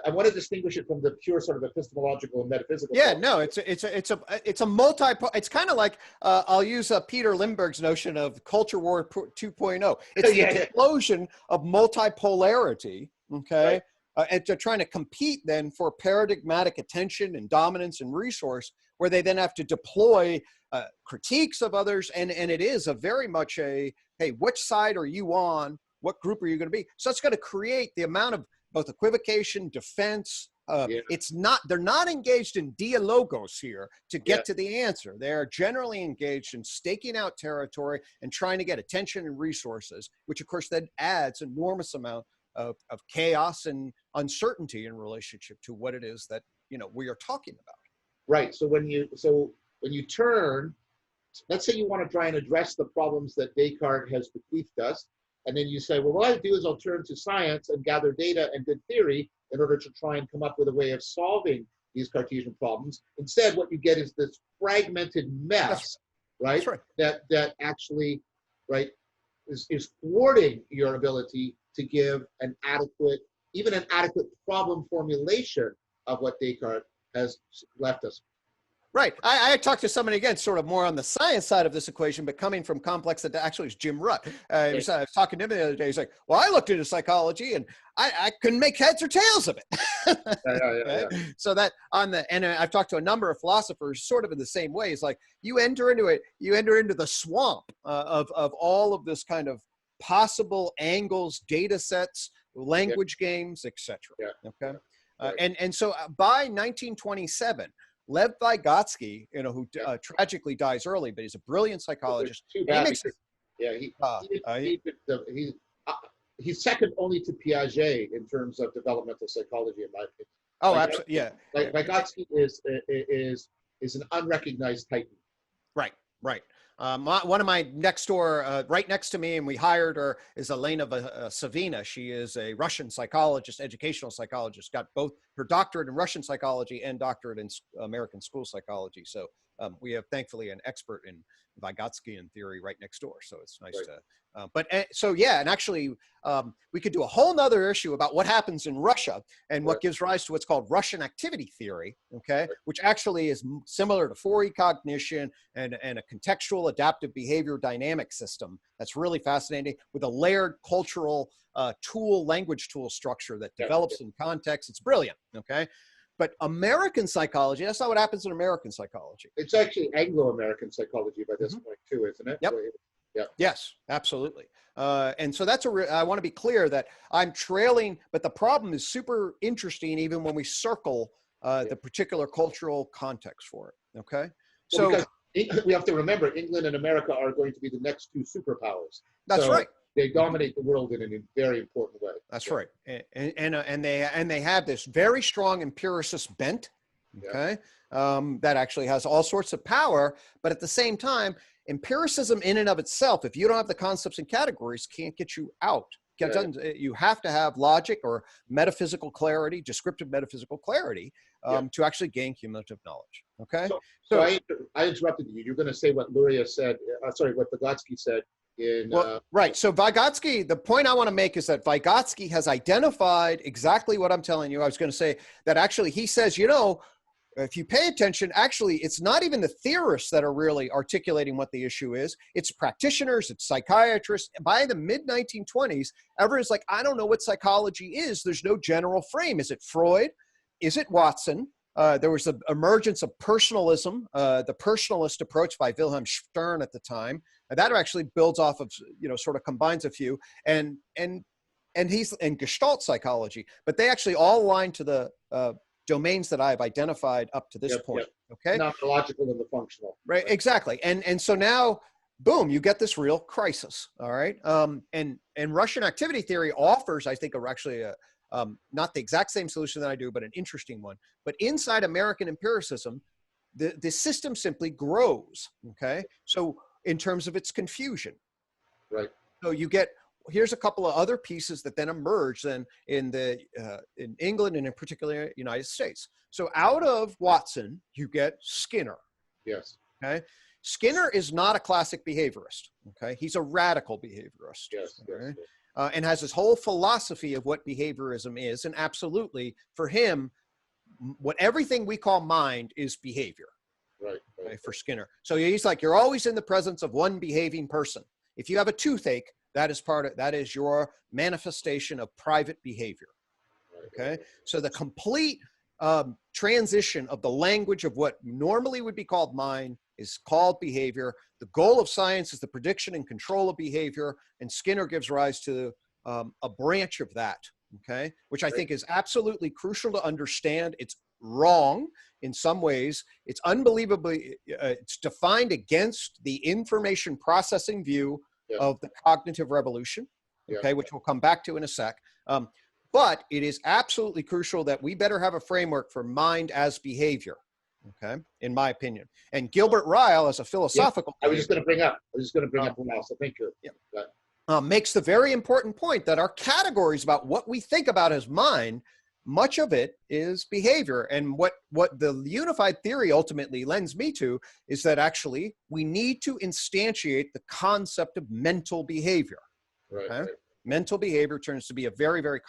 I want to distinguish it from the pure sort of epistemological and metaphysical Yeah, problem. no, it's a multi. It's kind of like I'll use Peter Lindbergh's notion of culture war 2.0. It's the explosion of multipolarity. Okay. Right. And they're trying to compete then for paradigmatic attention and dominance and resource, where they then have to deploy critiques of others. And it is a very much a, hey, which side are you on? What group are you going to be? So it's going to create the amount of both equivocation, defense. They're not engaged in dialogos here to get to the answer. They're generally engaged in staking out territory and trying to get attention and resources, which of course then adds enormous amount of chaos and uncertainty in relationship to what it is that, we are talking about. Right. So when you turn, let's say you want to try and address the problems that Descartes has bequeathed us, and then you say, well, what I do is I'll turn to science and gather data and good theory in order to try and come up with a way of solving these Cartesian problems. Instead, what you get is this fragmented mess, right? That actually, right, is thwarting your ability to give an adequate problem formulation of what Descartes has left us. Right. I talked to somebody, again, sort of more on the science side of this equation, but coming from complex, that actually is Jim Rutt. I was talking to him the other day. He's like, well, I looked into psychology and I couldn't make heads or tails of it. So that and I've talked to a number of philosophers sort of in the same way. It's like you enter into the swamp of all of this kind of possible angles, data sets, language games, etc. Okay. And so by 1927, Lev Vygotsky, who tragically dies early, but he's a brilliant psychologist. Too bad. He's second only to Piaget in terms of developmental psychology, in my opinion. Oh, absolutely, yeah. Like Vygotsky is an unrecognized titan. Right. One of my next door, right next to me, and we hired her, is Elena Savina. She is a Russian psychologist, educational psychologist, got both her doctorate in Russian psychology and doctorate in American school psychology. So we have, thankfully, an expert in Vygotskyan theory right next door. So it's nice to, and actually we could do a whole nother issue about what happens in Russia and what gives rise to what's called Russian activity theory, which actually is similar to Fourier cognition and a contextual adaptive behavior dynamic system. That's really fascinating, with a layered cultural language tool structure that develops in context. It's brilliant, But American psychology, that's not what happens in American psychology. It's actually Anglo-American psychology by this point too, isn't it? Yep. Yeah. Yes, absolutely. And so I want to be clear that I'm trailing, but the problem is super interesting even when we circle the particular cultural context for it, okay? So because we have to remember, England and America are going to be the next two superpowers. That's right. They dominate the world in a very important way. That's right. And they have this very strong empiricist bent, that actually has all sorts of power, but at the same time, empiricism in and of itself, if you don't have the concepts and categories, can't get you out. You have to have logic or metaphysical clarity, descriptive metaphysical clarity, to actually gain cumulative knowledge. Okay. So I interrupted you. You're going to say what Luria said. What Vygotsky said. Right. So Vygotsky, the point I want to make is that Vygotsky has identified exactly what I'm telling you. I was going to say that actually he says, if you pay attention, actually, it's not even the theorists that are really articulating what the issue is. It's practitioners, it's psychiatrists. By the mid-1920s, everyone's like, I don't know what psychology is. There's no general frame. Is it Freud? Is it Watson? There was the emergence of personalism, the personalist approach by Wilhelm Stern at the time, that actually builds off of, sort of combines a few, and he's in Gestalt psychology, but they actually all align to the domains that I've identified up to this point. Okay. Not the logical and the functional. Right. Exactly. And so now, boom, you get this real crisis. All right. And Russian activity theory offers, I think, actually not the exact same solution that I do, but an interesting one. But inside American empiricism, the system simply grows. Okay. So in terms of its confusion. Right. So you get, here's a couple of other pieces that then emerge then in England and in particular United States. So out of Watson, you get Skinner. Yes. Okay. Skinner is not a classic behaviorist. Okay. He's a radical behaviorist. Yes. Okay? Yes. And has this whole philosophy of what behaviorism is. And absolutely, for him, what everything we call mind is behavior. Right. Okay, for Skinner. So he's like, you're always in the presence of one behaving person. If you have a toothache, that is your manifestation of private behavior. Okay. So the complete transition of the language of what normally would be called mind is called behavior. The goal of science is the prediction and control of behavior. And Skinner gives rise to a branch of that. Okay. Which I think is absolutely crucial to understand. It's wrong in some ways. It's unbelievably, it's defined against the information processing view of the cognitive revolution, okay, which we'll come back to in a sec. But it is absolutely crucial that we better have a framework for mind as behavior, okay, in my opinion. And Gilbert Ryle, as a philosophical, I was just going to bring up Ryle, so thank you. Makes the very important point that our categories about what we think about as mind, much of it is behavior. And what the unified theory ultimately lends me to is that actually we need to instantiate the concept of mental behavior. Right, okay? right. Mental behavior turns to be a very, very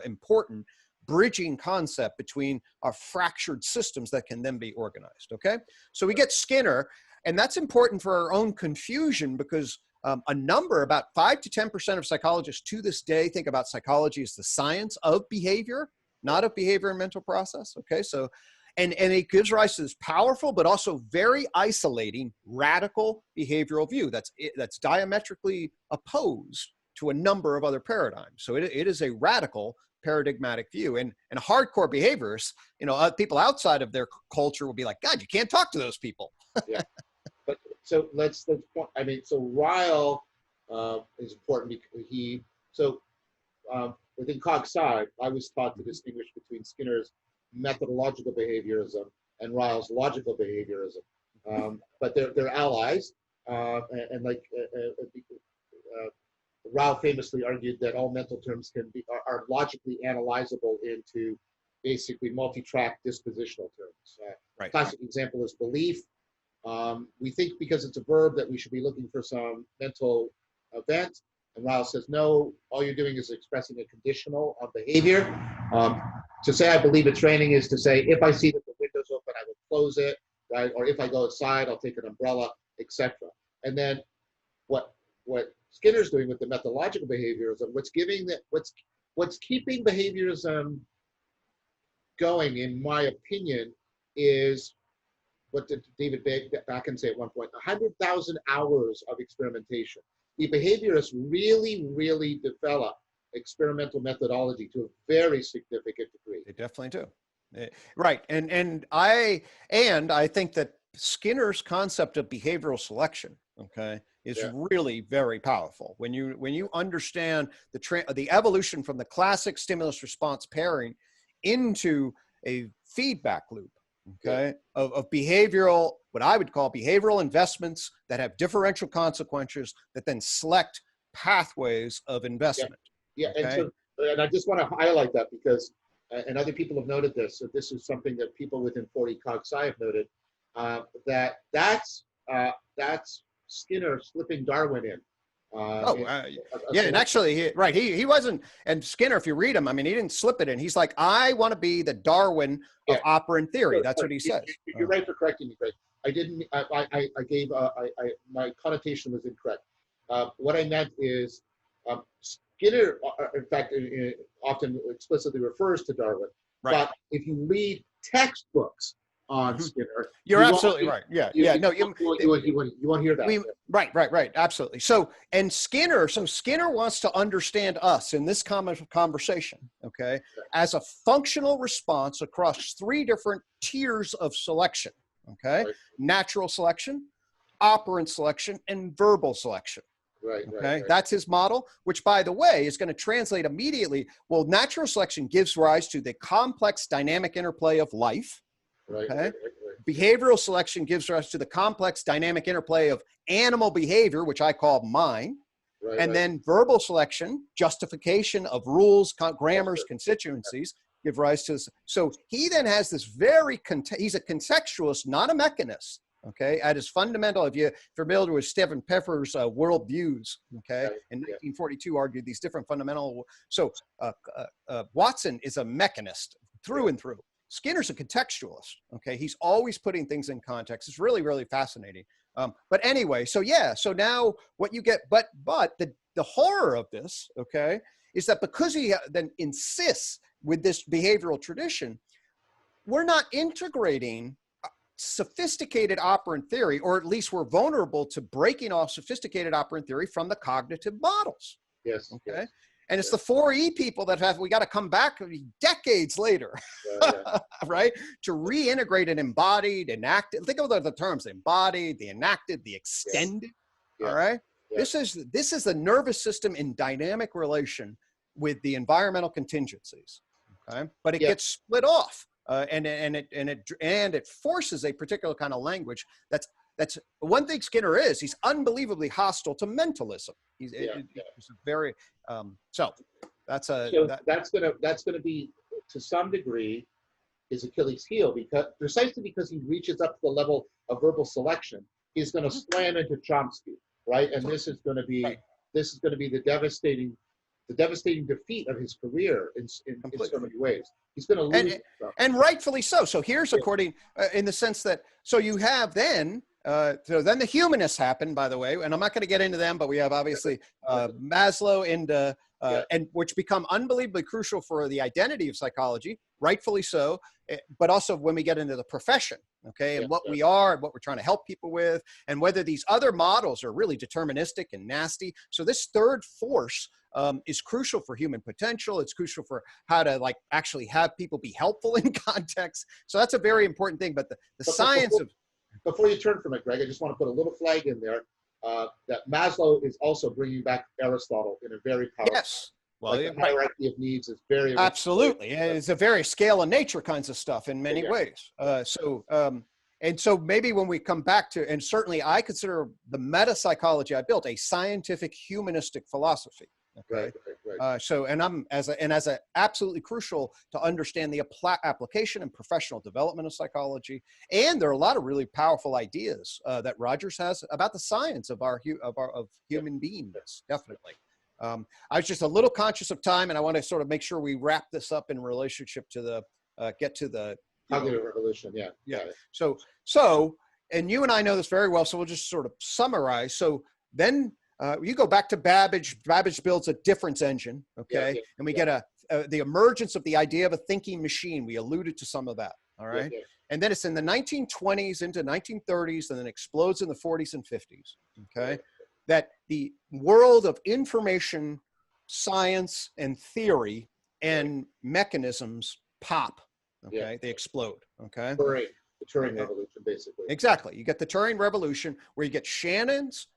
important bridging concept between our fractured systems that can then be organized. Okay. So we get Skinner, and that's important for our own confusion because about 5 to 10% of psychologists to this day think about psychology as the science of behavior, not of behavior and mental process. Okay. So, and it gives rise to this powerful, but also very isolating radical behavioral view that's diametrically opposed to a number of other paradigms. So it is a radical paradigmatic view, and hardcore behaviorists, people outside of their culture will be like, God, you can't talk to those people. Yeah. But so so Ryle is important because within ToK-Society, I was taught to distinguish between Skinner's methodological behaviorism and Ryle's logical behaviorism. But they're allies, Ryle famously argued that all mental terms are logically analyzable into basically multi-track dispositional terms. Right. Classic example is belief. We think because it's a verb that we should be looking for some mental event. And Ryle says, no, all you're doing is expressing a conditional of behavior. To say I believe it's raining is to say, if I see that the window's open, I will close it, right? Or if I go outside, I'll take an umbrella, etc. And then what Skinner's doing with the methodological behaviorism, what's keeping behaviorism going, in my opinion, is what did David Bakken say at one point? 100,000 hours of experimentation. The behaviorists really, really develop experimental methodology to a very significant degree. They definitely do. Right. And I think that Skinner's concept of behavioral selection, okay, is really very powerful. When you understand the evolution from the classic stimulus response pairing into a feedback loop, okay, of behavioral, what I would call behavioral investments that have differential consequences that then select pathways of investment. Yeah, okay? and I just want to highlight that because, and other people have noted this, so this is something that people within 40 ToK-Society have noted, that's Skinner slipping Darwin in. And actually, he wasn't, and Skinner, if you read him, I mean, he didn't slip it in. He's like, I want to be the Darwin of operant theory. That's what he says. You're right for correcting me, Greg. I didn't, I gave, my connotation was incorrect. What I meant is, Skinner, in fact, often explicitly refers to Darwin, but if you read textbooks on Skinner. You're absolutely right. Yeah, yeah. No, you want to hear that. Right. Absolutely. So Skinner wants to understand us in this conversation, okay, as a functional response across three different tiers of selection, okay, Right. natural selection, operant selection, and verbal selection. Right. That's his model, which, by the way, is going to translate immediately. Well, natural selection gives rise to the complex dynamic interplay of life. Right. Behavioral selection gives rise to the complex dynamic interplay of animal behavior, which I call mind. And then verbal selection, justification of rules, grammars, constituencies, give rise to this. So he then has this he's a contextualist, not a mechanist. Okay, at his fundamental, if you're familiar with Stephen Peffer's world views, okay, in 1942 argued these different fundamental. So Watson is a mechanist through and through. Skinner's a contextualist. Okay, he's always putting things in context. It's really, really fascinating. But anyway, so now what you get, but the horror of this, okay, is that because he then insists with this behavioral tradition, we're not integrating sophisticated operant theory, or at least we're vulnerable to breaking off sophisticated operant theory from the cognitive models. Yes. Okay. Yes. And it's the 4E people that we got to come back decades later, right? To reintegrate an embodied, enacted. Think of the terms: the embodied, the enacted, the extended. All right. This is the nervous system in dynamic relation with the environmental contingencies. Okay, but it gets split off. And it forces a particular kind of language. That's one thing Skinner is. He's unbelievably hostile to mentalism. He's a very so that's gonna be, to some degree, his Achilles heel, precisely because he reaches up to the level of verbal selection. He's going to slam into Chomsky, right? And this is going to be the devastating defeat of his career in so many ways. He's going to lose. And rightfully so. So here's according, in the sense that, so you have then the humanists happen, by the way, and I'm not going to get into them, but we have obviously Maslow and which become unbelievably crucial for the identity of psychology, rightfully so, but also when we get into the profession, okay, and what we are and what we're trying to help people with, and whether these other models are really deterministic and nasty. So this third force is crucial for human potential. It's crucial for how to actually have people be helpful in context. So that's a very important thing. But the science of... Before you turn from it, Greg, I just want to put a little flag in there that Maslow is also bringing back Aristotle in a very powerful... Yes. Well, the hierarchy of needs is very... Absolutely. It's a very scale of nature kinds of stuff in many ways. And so maybe when we come back to, and certainly I consider the meta psychology I built a scientific humanistic philosophy. Okay. Right. As a absolutely crucial to understand the application and professional development of psychology. And there are a lot of really powerful ideas that Rogers has about the science of human beingness. Definitely. I was just a little conscious of time, and I want to sort of make sure we wrap this up in relationship to the get to the cognitive revolution. Yeah. So, and you and I know this very well, so we'll just sort of summarize. So then. You go back to Babbage. Babbage builds a difference engine, okay? And we get the emergence of the idea of a thinking machine. We alluded to some of that, all right? And then it's in the 1920s into 1930s, and then explodes in the 40s and 50s, okay? That the world of information, science, and theory and mechanisms pop, okay? They explode, okay? The Turing revolution, basically. Exactly. You get the Turing revolution, where you get Shannon's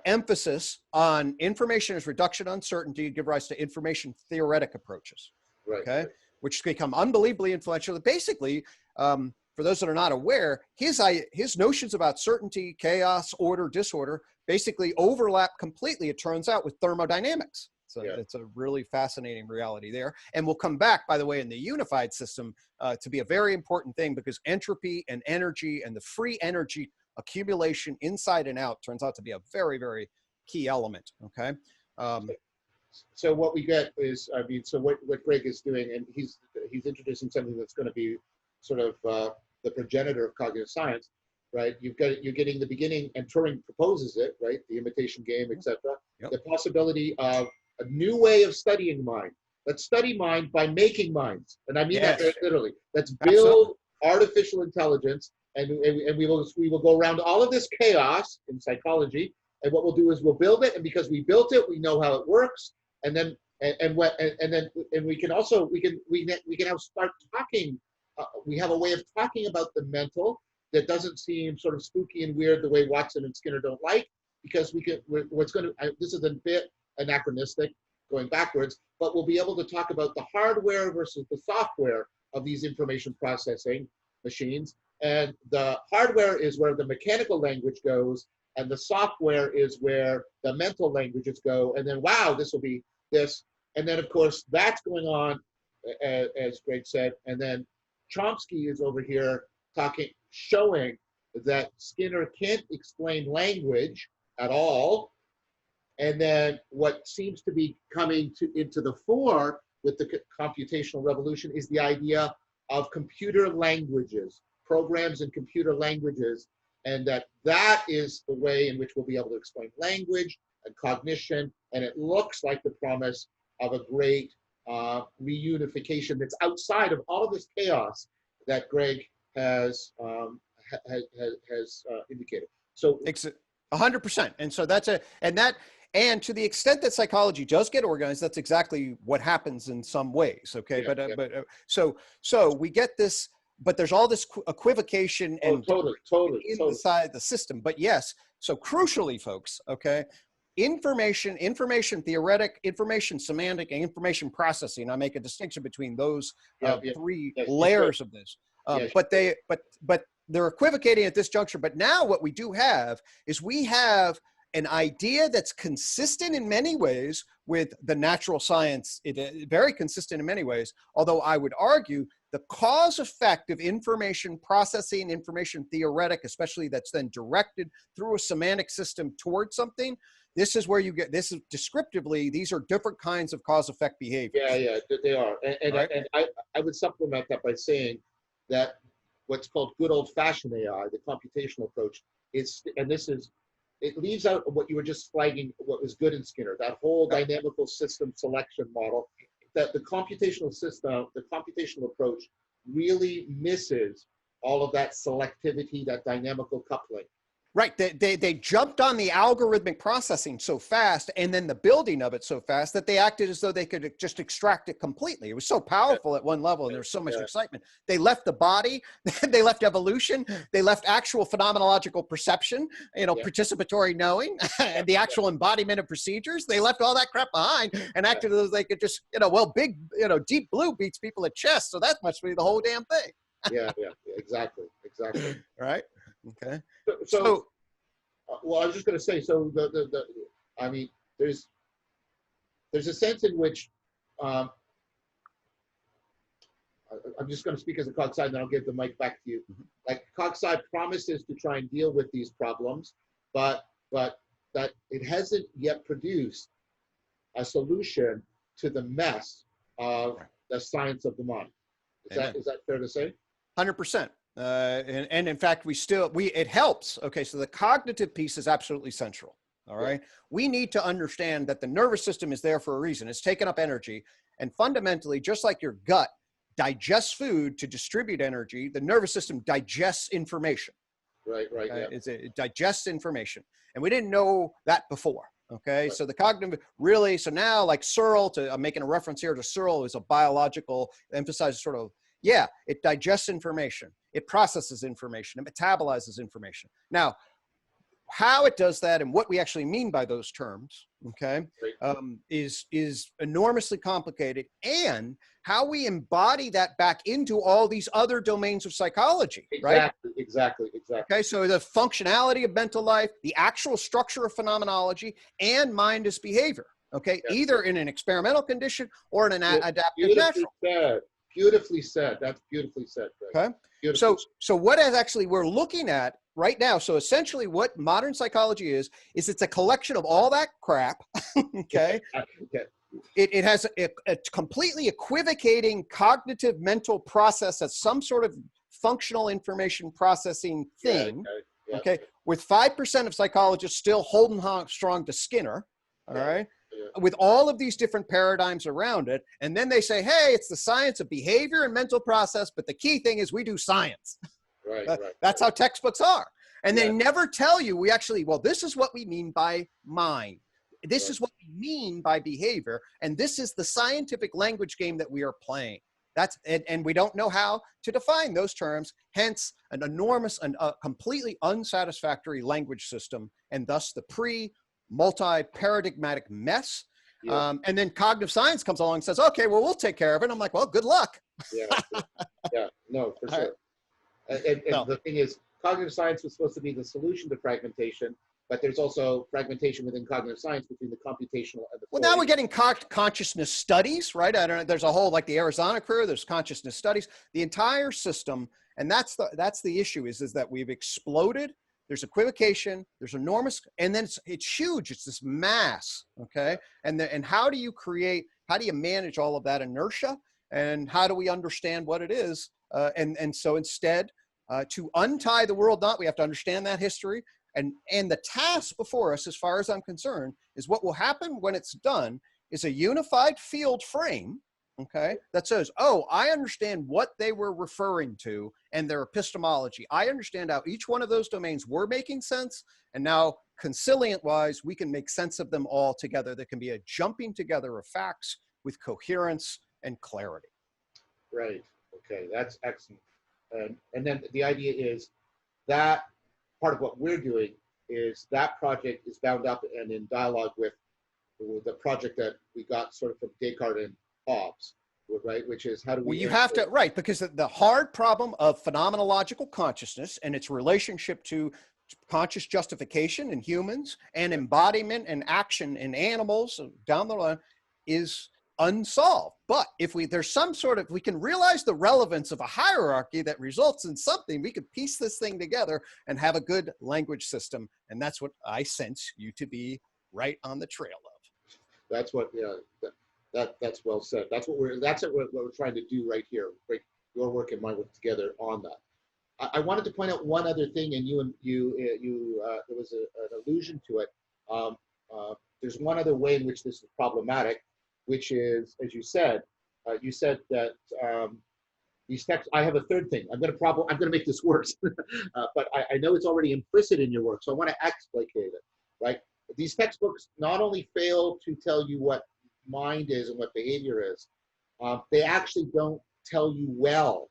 emphasis on information as reduction uncertainty to give rise to information theoretic approaches, which become unbelievably influential. Basically, for those that are not aware, his notions about certainty, chaos, order, disorder basically overlap completely, it turns out, with thermodynamics. So it's a really fascinating reality there. And we'll come back, by the way, in the unified system to be a very important thing, because entropy and energy and the free energy accumulation inside and out turns out to be a very, very key element. Okay. So what we get is, what Gregg is doing, and he's introducing something that's going to be sort of the progenitor of cognitive science, right? You're getting the beginning, and Turing proposes it, right? The imitation game, etc. The possibility of a new way of studying mind. Let's study mind by making minds, and I mean that very literally. Let's build artificial intelligence, and we will go around all of this chaos in psychology. And what we'll do is we'll build it, and because we built it, we know how it works. And then we can also we can have start talking. We have a way of talking about the mental that doesn't seem sort of spooky and weird the way Watson and Skinner don't like, because this is a bit anachronistic going backwards, but we'll be able to talk about the hardware versus the software of these information processing machines. And the hardware is where the mechanical language goes, and the software is where the mental languages go. And then, wow, this will be this. And then, of course, that's going on, as Gregg said. And then Chomsky is over here showing that Skinner can't explain language at all. And then what seems to be coming into the fore with the computational revolution is the idea of computer languages, programs in computer languages, and that is the way in which we'll be able to explain language and cognition. And it looks like the promise of a great reunification that's outside of all of this chaos that Gregg has indicated. So 100%. And so and to the extent that psychology does get organized, that's exactly what happens in some ways. Okay. Yeah, so we get this, but there's all this equivocation and totally inside the system. But yes, so crucially, folks, okay, information theoretic, information semantic, and information processing. I make a distinction between those three layers of this. But they're equivocating at this juncture. But now what we do have is we have an idea that's consistent in many ways with the natural science, very consistent in many ways, although I would argue the cause effect of information processing, information theoretic, especially that's then directed through a semantic system towards something, this is where you get, this is descriptively, these are different kinds of cause effect behavior. Yeah, they are. And I would supplement that by saying that what's called good old fashioned AI, the computational approach, it leaves out what you were just flagging, what was good in Skinner, that whole dynamical system selection model, that the computational system, the computational approach really misses all of that selectivity, that dynamical coupling. Right. They jumped on the algorithmic processing so fast and then the building of it so fast that they acted as though they could just extract it completely. It was so powerful at one level and there's so much excitement. They left the body, they left evolution, they left actual phenomenological perception, participatory knowing, and the actual embodiment of procedures. They left all that crap behind and acted as though they could just, Deep Blue beats people at chess. So that must be the whole damn thing. Yeah, exactly. Right. Okay. So, well, I was just going to say, so there's a sense in which I'm just going to speak as a CoG side, and then I'll give the mic back to you. Like CoG side promises to try and deal with these problems, but that it hasn't yet produced a solution to the mess of the science of the mind. Is that fair to say? 100%. And in fact, it helps. Okay. So the cognitive piece is absolutely central. All right. We need to understand that the nervous system is there for a reason. It's taken up energy, and fundamentally, just like your gut digests food to distribute energy, the nervous system digests information. Right. It digests information. And we didn't know that before. Okay. Right. So the cognitive really, so now like Searle, I'm making a reference here to Searle, is a biological, emphasizes sort of, it digests information. It processes information. It metabolizes information. Now, how it does that and what we actually mean by those terms, okay, is enormously complicated, and how we embody that back into all these other domains of psychology, right? Exactly. Okay, so the functionality of mental life, the actual structure of phenomenology, and mind as behavior, okay, either in an experimental condition or in an adaptive natural. Beautifully said. That's beautifully said, Greg. Okay. So what is actually we're looking at right now? So essentially what modern psychology is it's a collection of all that crap. Okay. It has a completely equivocating cognitive mental process as some sort of functional information processing thing. Okay. With 5% of psychologists still holding strong to Skinner. All right. with all of these different paradigms around it. And then they say, hey, it's the science of behavior and mental process, but the key thing is we do science. Right, right. That's how textbooks are. And Yeah. they never tell you, we actually, well, this is what we mean by mind. This Right. is what we mean by behavior. And this is the scientific language game that we are playing. That's, and we don't know how to define those terms, hence an enormous and completely unsatisfactory language system, and thus the multi-paradigmatic mess. Yeah. And then cognitive science comes along and says, okay, well, we'll take care of it. I'm like, well, good luck. Yeah. Yeah. No, for sure. And No. the thing is, cognitive science was supposed to be the solution to fragmentation, but there's also fragmentation within cognitive science between the computational and the Well, now we're getting consciousness studies, right? I don't know. There's a whole, like the Arizona crew, there's consciousness studies, the entire system. And that's the issue is that we've exploded. There's equivocation, there's enormous, and then it's huge. It's this mass, okay? And how do you manage all of that inertia? And how do we understand what it is? And so instead, to untie the world knot, we have to understand that history. And the task before us, as far as I'm concerned, is what will happen when it's done is a unified field frame, okay, that says, oh, I understand what they were referring to and their epistemology. I understand how each one of those domains were making sense. And now, consilient-wise, we can make sense of them all together. There can be a jumping together of facts with coherence and clarity. Right. Okay, that's excellent. And then the idea is that part of what we're doing is that project is bound up and in dialogue with the project that we got sort of from Descartes and Hobbes, right? Which is how do we... Well, you have to, right, because the hard problem of phenomenological consciousness and its relationship to conscious justification in humans and embodiment and action in animals down the line is unsolved. But if there's some sort of, we can realize the relevance of a hierarchy that results in something, we could piece this thing together and have a good language system. And that's what I sense you to be right on the trail of. That's what, that's well said. That's what we're trying to do right here. Right, your work and my work together on that. I wanted to point out one other thing, and there was an allusion to it. There's one other way in which this is problematic, which is, as you said that these texts. I have a third thing. I'm going to make this worse, but I know it's already implicit in your work, so I want to explicate it. Right? These textbooks not only fail to tell you what mind is and what behavior is, they actually don't tell you well.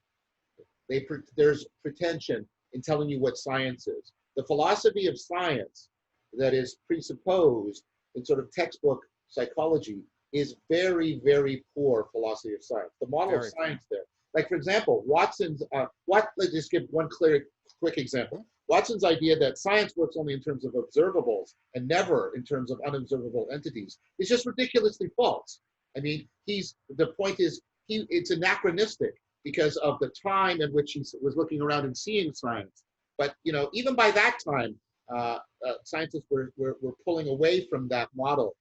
There's pretension in telling you what science is. The philosophy of science that is presupposed in sort of textbook psychology is very, very poor philosophy of science. The model of science there. Like, for example, Watson's, let's just give one quick example. Watson's idea that science works only in terms of observables and never in terms of unobservable entities is just ridiculously false. I mean, the point is, it's anachronistic because of the time in which he was looking around and seeing science. But, even by that time, scientists were pulling away from that model.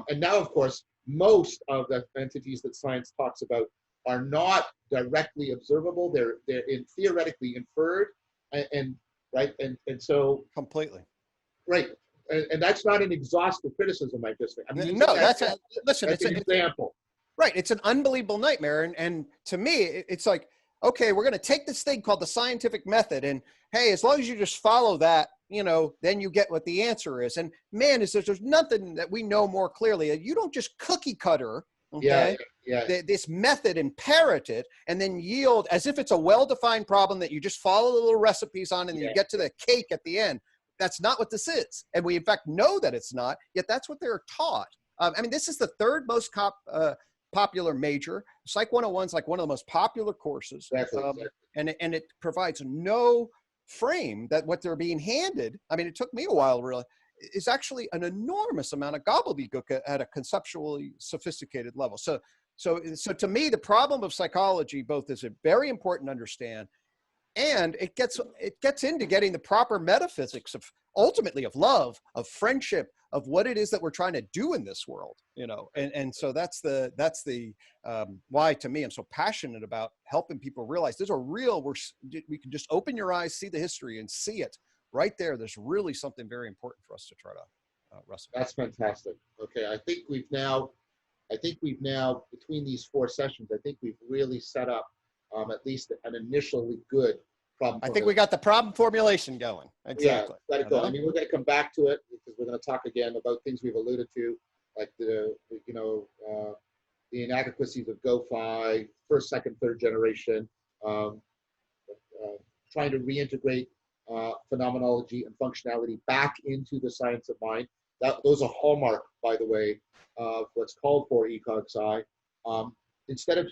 And now, of course, most of the entities that science talks about are not directly observable. They're theoretically inferred, and so completely right. And that's not an exhaustive criticism. I just think. No, that's an example. Right, it's an unbelievable nightmare, and to me, it's like, okay, we're going to take this thing called the scientific method, and hey, as long as you just follow that, then you get what the answer is. And man, there's nothing that we know more clearly. You don't just cookie cutter, okay, this method and parrot it, and then yield as if it's a well-defined problem that you just follow the little recipes on, and you get to the cake at the end. That's not what this is, and we in fact know that it's not. Yet that's what they're taught. This is the third most popular major. Psych 101 is like one of the most popular courses. Exactly. And it provides no frame that what they're being handed. It took me a while really, is actually an enormous amount of gobbledygook at a conceptually sophisticated level. So to me, the problem of psychology both is very important to understand, and it gets into getting the proper metaphysics of ultimately of love, of friendship, of what it is that we're trying to do in this world, and so that's the why to me I'm so passionate about helping people realize there's a real, we can just open your eyes, see the history and see it right there. There's really something very important for us to try to Russell. That's fantastic. Okay, I think we've now, between these 4 sessions, I think we've really set up at least an initially good problem. I think we got the problem formulation going. Exactly. Yeah, let it go. I mean, we're going to come back to it because we're going to talk again about things we've alluded to, like the inadequacies of GoFi, first, second, third generation, um, trying to reintegrate phenomenology and functionality back into the science of mind. Those are hallmark, by the way, of what's called for ecog-sci. Instead of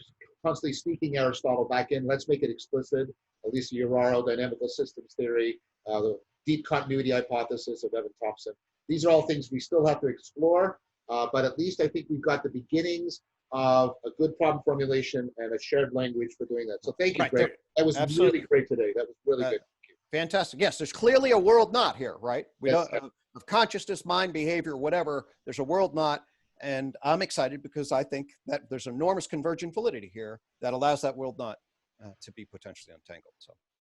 constantly sneaking Aristotle back in, let's make it explicit. Elisa Uraro, dynamical systems theory, the deep continuity hypothesis of Evan Thompson. These are all things we still have to explore, but at least I think we've got the beginnings of a good problem formulation and a shared language for doing that. So thank you, Greg. That was Absolutely. really great today. That was really good. Fantastic. Yes, there's clearly a world knot here, right? We Yes. don't of consciousness, mind, behavior, whatever. There's a world knot, and I'm excited because I think that there's enormous convergent validity here that allows that world knot to be potentially untangled. So.